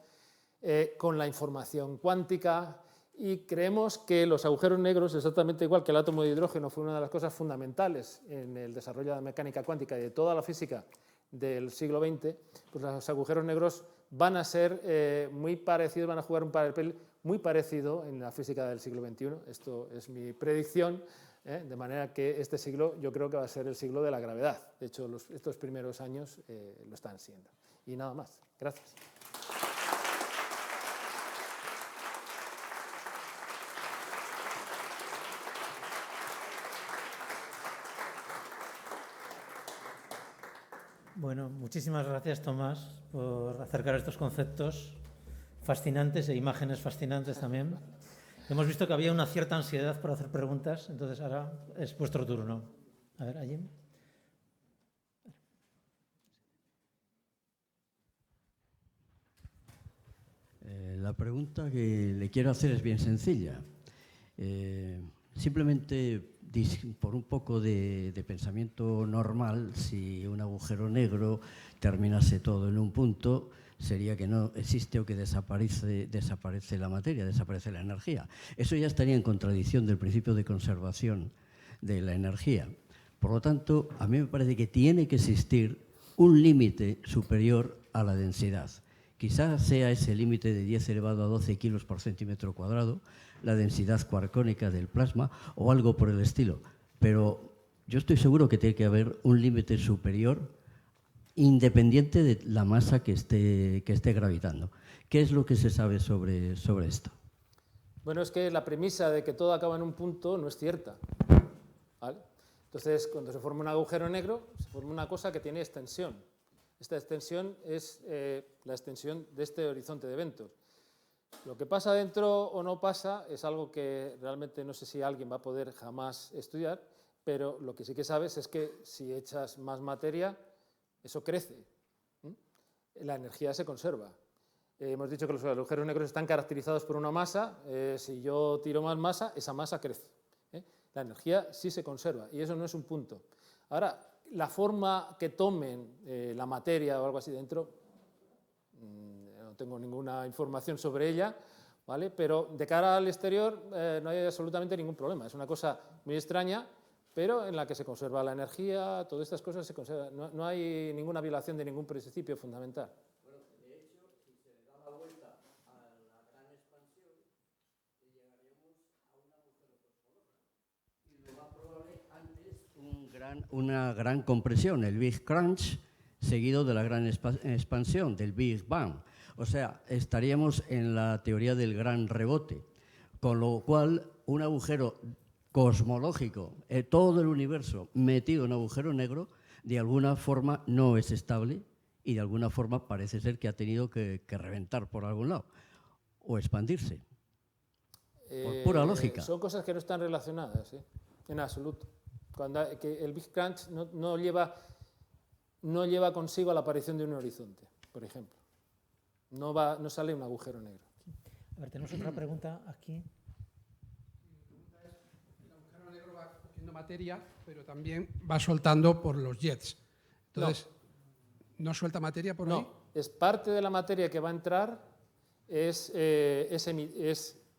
con la información cuántica, y creemos que los agujeros negros, exactamente igual que el átomo de hidrógeno, fue una de las cosas fundamentales en el desarrollo de la mecánica cuántica y de toda la física del siglo XX, pues los agujeros negros van a ser muy parecidos, van a jugar un papel muy parecido en la física del siglo XXI. Esto es mi predicción, de manera que este siglo yo creo que va a ser el siglo de la gravedad. De hecho, estos primeros años lo están siendo. Y nada más. Gracias. Bueno, muchísimas gracias, Tomás, por acercar estos conceptos fascinantes e imágenes fascinantes también. Hemos visto que había una cierta ansiedad por hacer preguntas, entonces ahora es vuestro turno. A ver, allí. La pregunta que le quiero hacer es bien sencilla. Simplemente, por un poco de pensamiento normal, si un agujero negro terminase todo en un punto, sería que no existe o que desaparece la materia, desaparece la energía. Eso ya estaría en contradicción del principio de conservación de la energía. Por lo tanto, a mí me parece que tiene que existir un límite superior a la densidad. Quizás sea ese límite de 10 elevado a 12 kilos por centímetro cuadrado, la densidad quarkónica del plasma o algo por el estilo. Pero yo estoy seguro que tiene que haber un límite superior independiente de la masa que esté gravitando. ¿Qué es lo que se sabe sobre esto? Bueno, es que la premisa de que todo acaba en un punto no es cierta, ¿vale? Entonces, cuando se forma un agujero negro, se forma una cosa que tiene extensión. Esta extensión es la extensión de este horizonte de eventos. Lo que pasa dentro o no pasa es algo que realmente no sé si alguien va a poder jamás estudiar, pero lo que sí que sabes es que si echas más materia, eso crece. La energía se conserva. Hemos dicho que los agujeros negros están caracterizados por una masa. Si yo tiro más masa, esa masa crece. La energía sí se conserva y eso no es un punto. Ahora, la forma que tomen la materia o algo así dentro, no tengo ninguna información sobre ella, ¿vale? Pero de cara al exterior no hay absolutamente ningún problema. Es una cosa muy extraña, pero en la que se conserva la energía, todas estas cosas se conservan. No hay ninguna violación de ningún principio fundamental. Bueno, de hecho, si se le da la vuelta a la gran expansión, llegaríamos a un agujero cosmológico. Y lo más probable antes una gran compresión, el Big Crunch, seguido de la gran expansión, del Big Bang. O sea, estaríamos en la teoría del gran rebote, con lo cual un agujero cosmológico, todo el universo metido en un agujero negro, de alguna forma no es estable y de alguna forma parece ser que ha tenido que reventar por algún lado o expandirse. Por pura lógica. Son cosas que no están relacionadas, en absoluto. Que el Big Crunch no lleva consigo la aparición de un horizonte, por ejemplo. No sale un agujero negro. A ver, tenemos otra pregunta aquí. El agujero negro va cogiendo materia, pero también va soltando por los jets. Entonces, ¿no suelta materia por ahí? No, es parte de la materia que va a entrar, es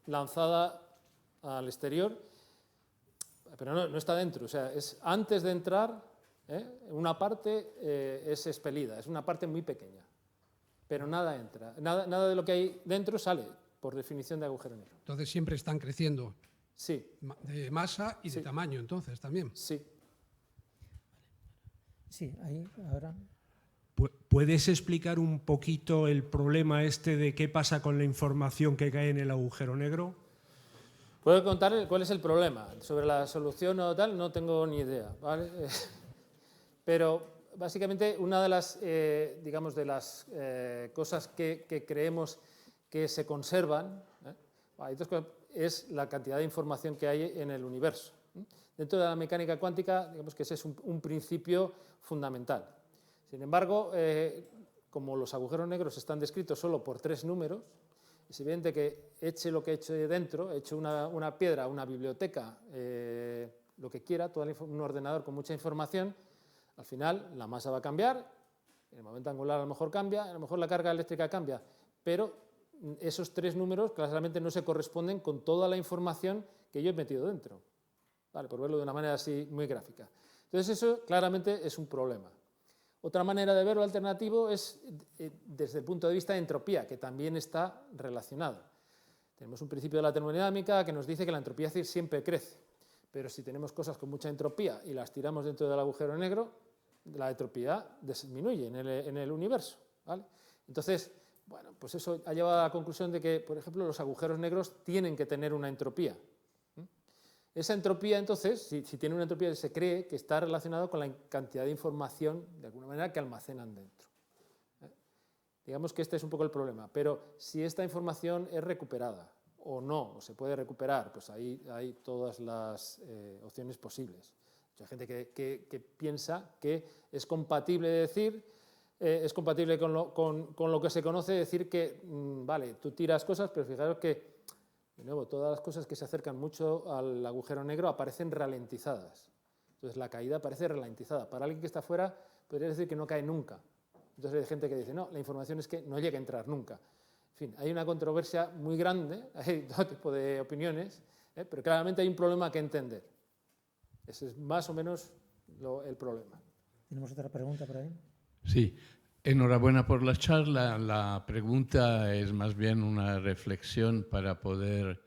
lanzada al exterior, pero no está dentro. O sea, es antes de entrar, una parte es expelida, es una parte muy pequeña. Pero nada entra, nada de lo que hay dentro sale, por definición de agujero negro. Entonces siempre están creciendo. Sí. De masa y de tamaño, entonces, también. Sí. Sí, ahí, ahora. ¿Puedes explicar un poquito el problema de qué pasa con la información que cae en el agujero negro? Puedo contar cuál es el problema. Sobre la solución o tal, no tengo ni idea, ¿vale? Pero básicamente una de las, cosas que creemos que se conservan, es la cantidad de información que hay en el universo. Dentro de la mecánica cuántica, digamos que ese es un principio fundamental. Sin embargo, como los agujeros negros están descritos solo por 3 números, es evidente que eche lo que eche dentro, eche una piedra, una biblioteca, lo que quiera, un ordenador con mucha información, al final la masa va a cambiar, en el momento angular a lo mejor cambia, a lo mejor la carga eléctrica cambia, pero esos 3 números claramente no se corresponden con toda la información que yo he metido dentro, ¿vale? Por verlo de una manera así muy gráfica. Entonces eso claramente es un problema. Otra manera de verlo alternativo es desde el punto de vista de entropía, que también está relacionado. Tenemos un principio de la termodinámica que nos dice que la entropía siempre crece, pero si tenemos cosas con mucha entropía y las tiramos dentro del agujero negro, la entropía disminuye en el universo, ¿vale? Entonces, bueno, pues eso ha llevado a la conclusión de que, por ejemplo, los agujeros negros tienen que tener una entropía. Esa entropía, entonces, si tiene una entropía, se cree que está relacionado con la cantidad de información, de alguna manera, que almacenan dentro. Digamos que este es un poco el problema, pero si esta información es recuperada o no, o se puede recuperar, pues ahí hay todas las opciones posibles. Hay gente que piensa que es compatible decir, es compatible con lo que se conoce, decir que, vale, tú tiras cosas, pero fijaros que, de nuevo, todas las cosas que se acercan mucho al agujero negro aparecen ralentizadas. Entonces la caída aparece ralentizada. Para alguien que está fuera, podría decir que no cae nunca. Entonces hay gente que dice, no, la información es que no llega a entrar nunca. En fin, hay una controversia muy grande, hay todo tipo de opiniones, pero claramente hay un problema que entender. Ese es más o menos el problema. ¿Tenemos otra pregunta por ahí? Sí, enhorabuena por la charla. La pregunta es más bien una reflexión para poder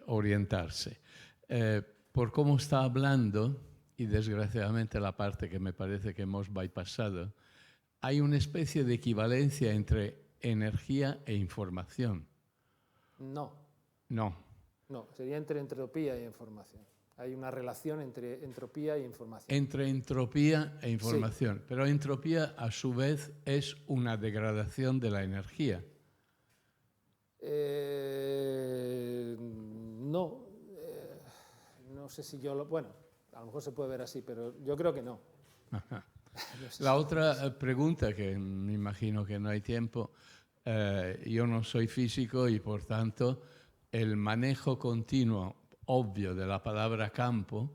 orientarse. Por cómo está hablando, y desgraciadamente la parte que me parece que hemos bypassado, hay una especie de equivalencia entre energía e información. No, No. no, sería entre entropía e información. Hay una relación entre entropía e información. Entre entropía e información. Pero entropía, a su vez, es una degradación de la energía. No, no sé si yo lo... Bueno, a lo mejor se puede ver así, pero yo creo que no. Ajá. No sé La si- otra pregunta, que me imagino que no hay tiempo, yo no soy físico y por tanto el manejo continuo, obvio, de la palabra campo,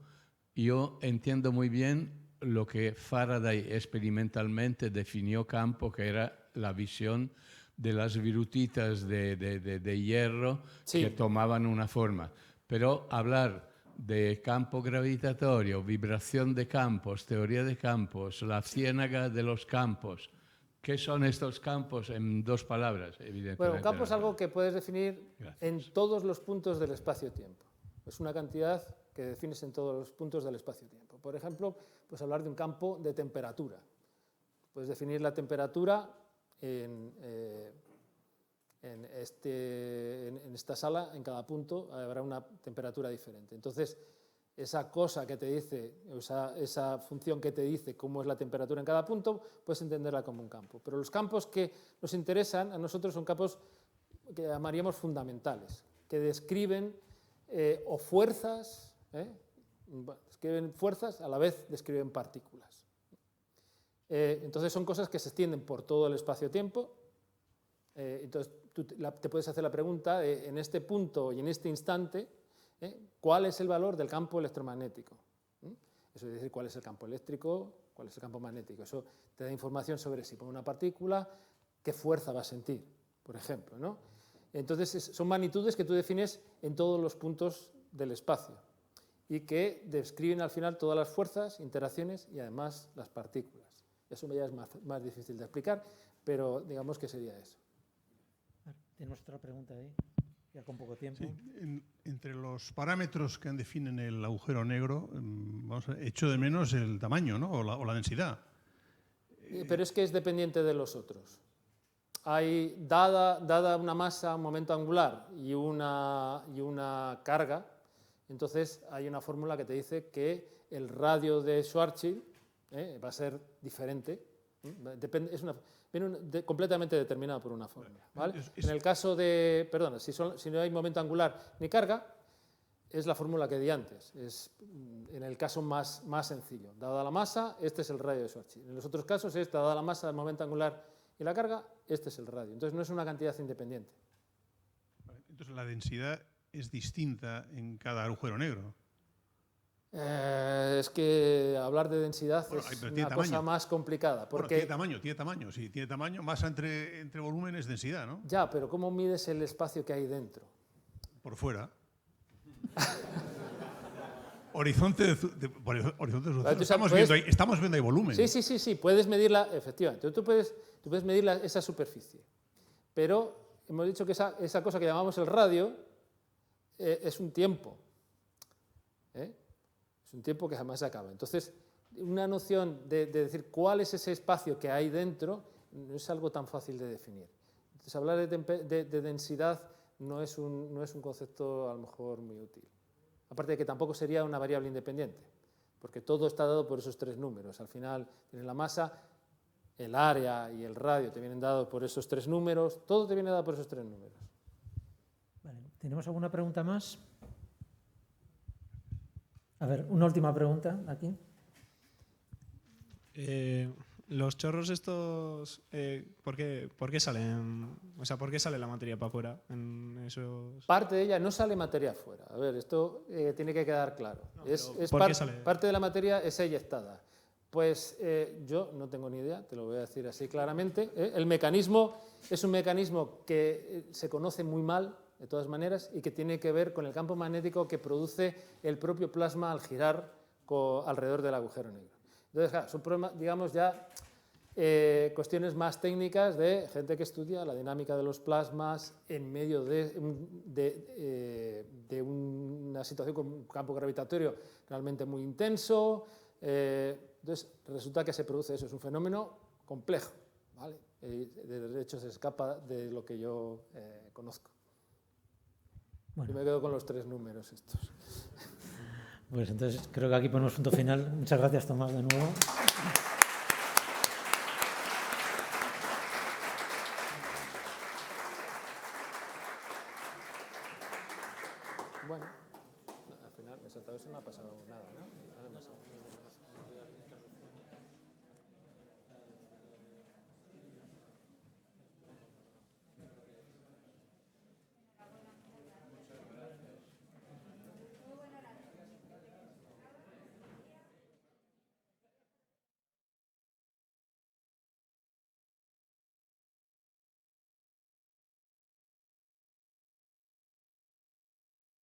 yo entiendo muy bien lo que Faraday experimentalmente definió campo, que era la visión de las virutitas de hierro Sí. que tomaban una forma. Pero hablar de campo gravitatorio, vibración de campos, teoría de campos, la ciénaga de los campos. ¿Qué son estos campos en dos palabras? Evidentemente. Bueno, un campo no. es algo que puedes definir Gracias. en todos los puntos del espacio-tiempo. Es una cantidad que defines en todos los puntos del espacio-tiempo. Por ejemplo, pues hablar de un campo de temperatura. Puedes definir la temperatura en esta sala, en cada punto habrá una temperatura diferente. Entonces, esa cosa que te dice, esa función que te dice cómo es la temperatura en cada punto, puedes entenderla como un campo. Pero los campos que nos interesan a nosotros son campos que llamaríamos fundamentales, que describen o fuerzas, describen fuerzas, a la vez describen partículas. Entonces son cosas que se extienden por todo el espacio-tiempo. Entonces tú te puedes hacer la pregunta en este punto y en este instante, ¿cuál es el valor del campo electromagnético? Eso es decir, cuál es el campo eléctrico, cuál es el campo magnético. Eso te da información sobre si pone una partícula, qué fuerza va a sentir, por ejemplo, ¿no? Entonces son magnitudes que tú defines en todos los puntos del espacio y que describen al final todas las fuerzas, interacciones y además las partículas. Eso ya es más difícil de explicar, pero digamos que sería eso. Tenemos otra pregunta ahí, ya con poco tiempo. Sí, entre los parámetros que definen el agujero negro, echo de menos el tamaño, ¿no? o la densidad. Pero es que es dependiente de los otros. Dada una masa, un momento angular y una carga, entonces hay una fórmula que te dice que el radio de Schwarzschild va a ser diferente. Viene completamente determinado por una fórmula. ¿Vale? En el caso de, perdona, si no hay momento angular ni carga, es la fórmula que di antes. Es en el caso más sencillo. Dada la masa, este es el radio de Schwarzschild. En los otros casos es dada la masa, el momento angular y la carga, este es el radio. Entonces no es una cantidad independiente. Entonces la densidad es distinta en cada agujero negro. Es que hablar de densidad es una cosa más complicada. Porque Tiene tamaño. Si tiene tamaño, masa entre volumen es densidad, ¿no? Ya, pero ¿cómo mides el espacio que hay dentro? Por fuera. Horizonte de estamos viendo ahí volumen. Sí, puedes medirla, efectivamente. Tú puedes medir esa superficie. Pero hemos dicho que esa cosa que llamamos el radio es un tiempo. Es un tiempo que jamás se acaba. Entonces, una noción de decir cuál es ese espacio que hay dentro no es algo tan fácil de definir. Entonces, hablar de densidad no es un concepto a lo mejor muy útil. Aparte de que tampoco sería una variable independiente, porque todo está dado por esos tres números. Al final, tienes la masa, el área y el radio te vienen dados por esos tres números, todo te viene dado por esos tres números. Vale. ¿Tenemos alguna pregunta más? A ver, una última pregunta aquí. Los chorros estos, ¿por qué salen? O sea, ¿por qué sale la materia para afuera en esos? Parte de ella no sale materia afuera. A ver, esto tiene que quedar claro. No, ¿Por qué sale? Parte de la materia es eyectada. Pues yo no tengo ni idea, te lo voy a decir así claramente. El mecanismo es un mecanismo que se conoce muy mal, de todas maneras, y que tiene que ver con el campo magnético que produce el propio plasma al girar alrededor del agujero negro. Entonces, claro, son problemas, digamos, ya cuestiones más técnicas de gente que estudia la dinámica de los plasmas en medio de una situación con un campo gravitatorio realmente muy intenso. Entonces, resulta que se produce eso. Es un fenómeno complejo, ¿vale? De hecho, se escapa de lo que yo conozco. Bueno. Yo me quedo con los 3 números estos. Pues entonces creo que aquí ponemos punto final. Muchas gracias, Tomás, de nuevo. Bueno, al final, esta vez no ha pasado nada, ¿no?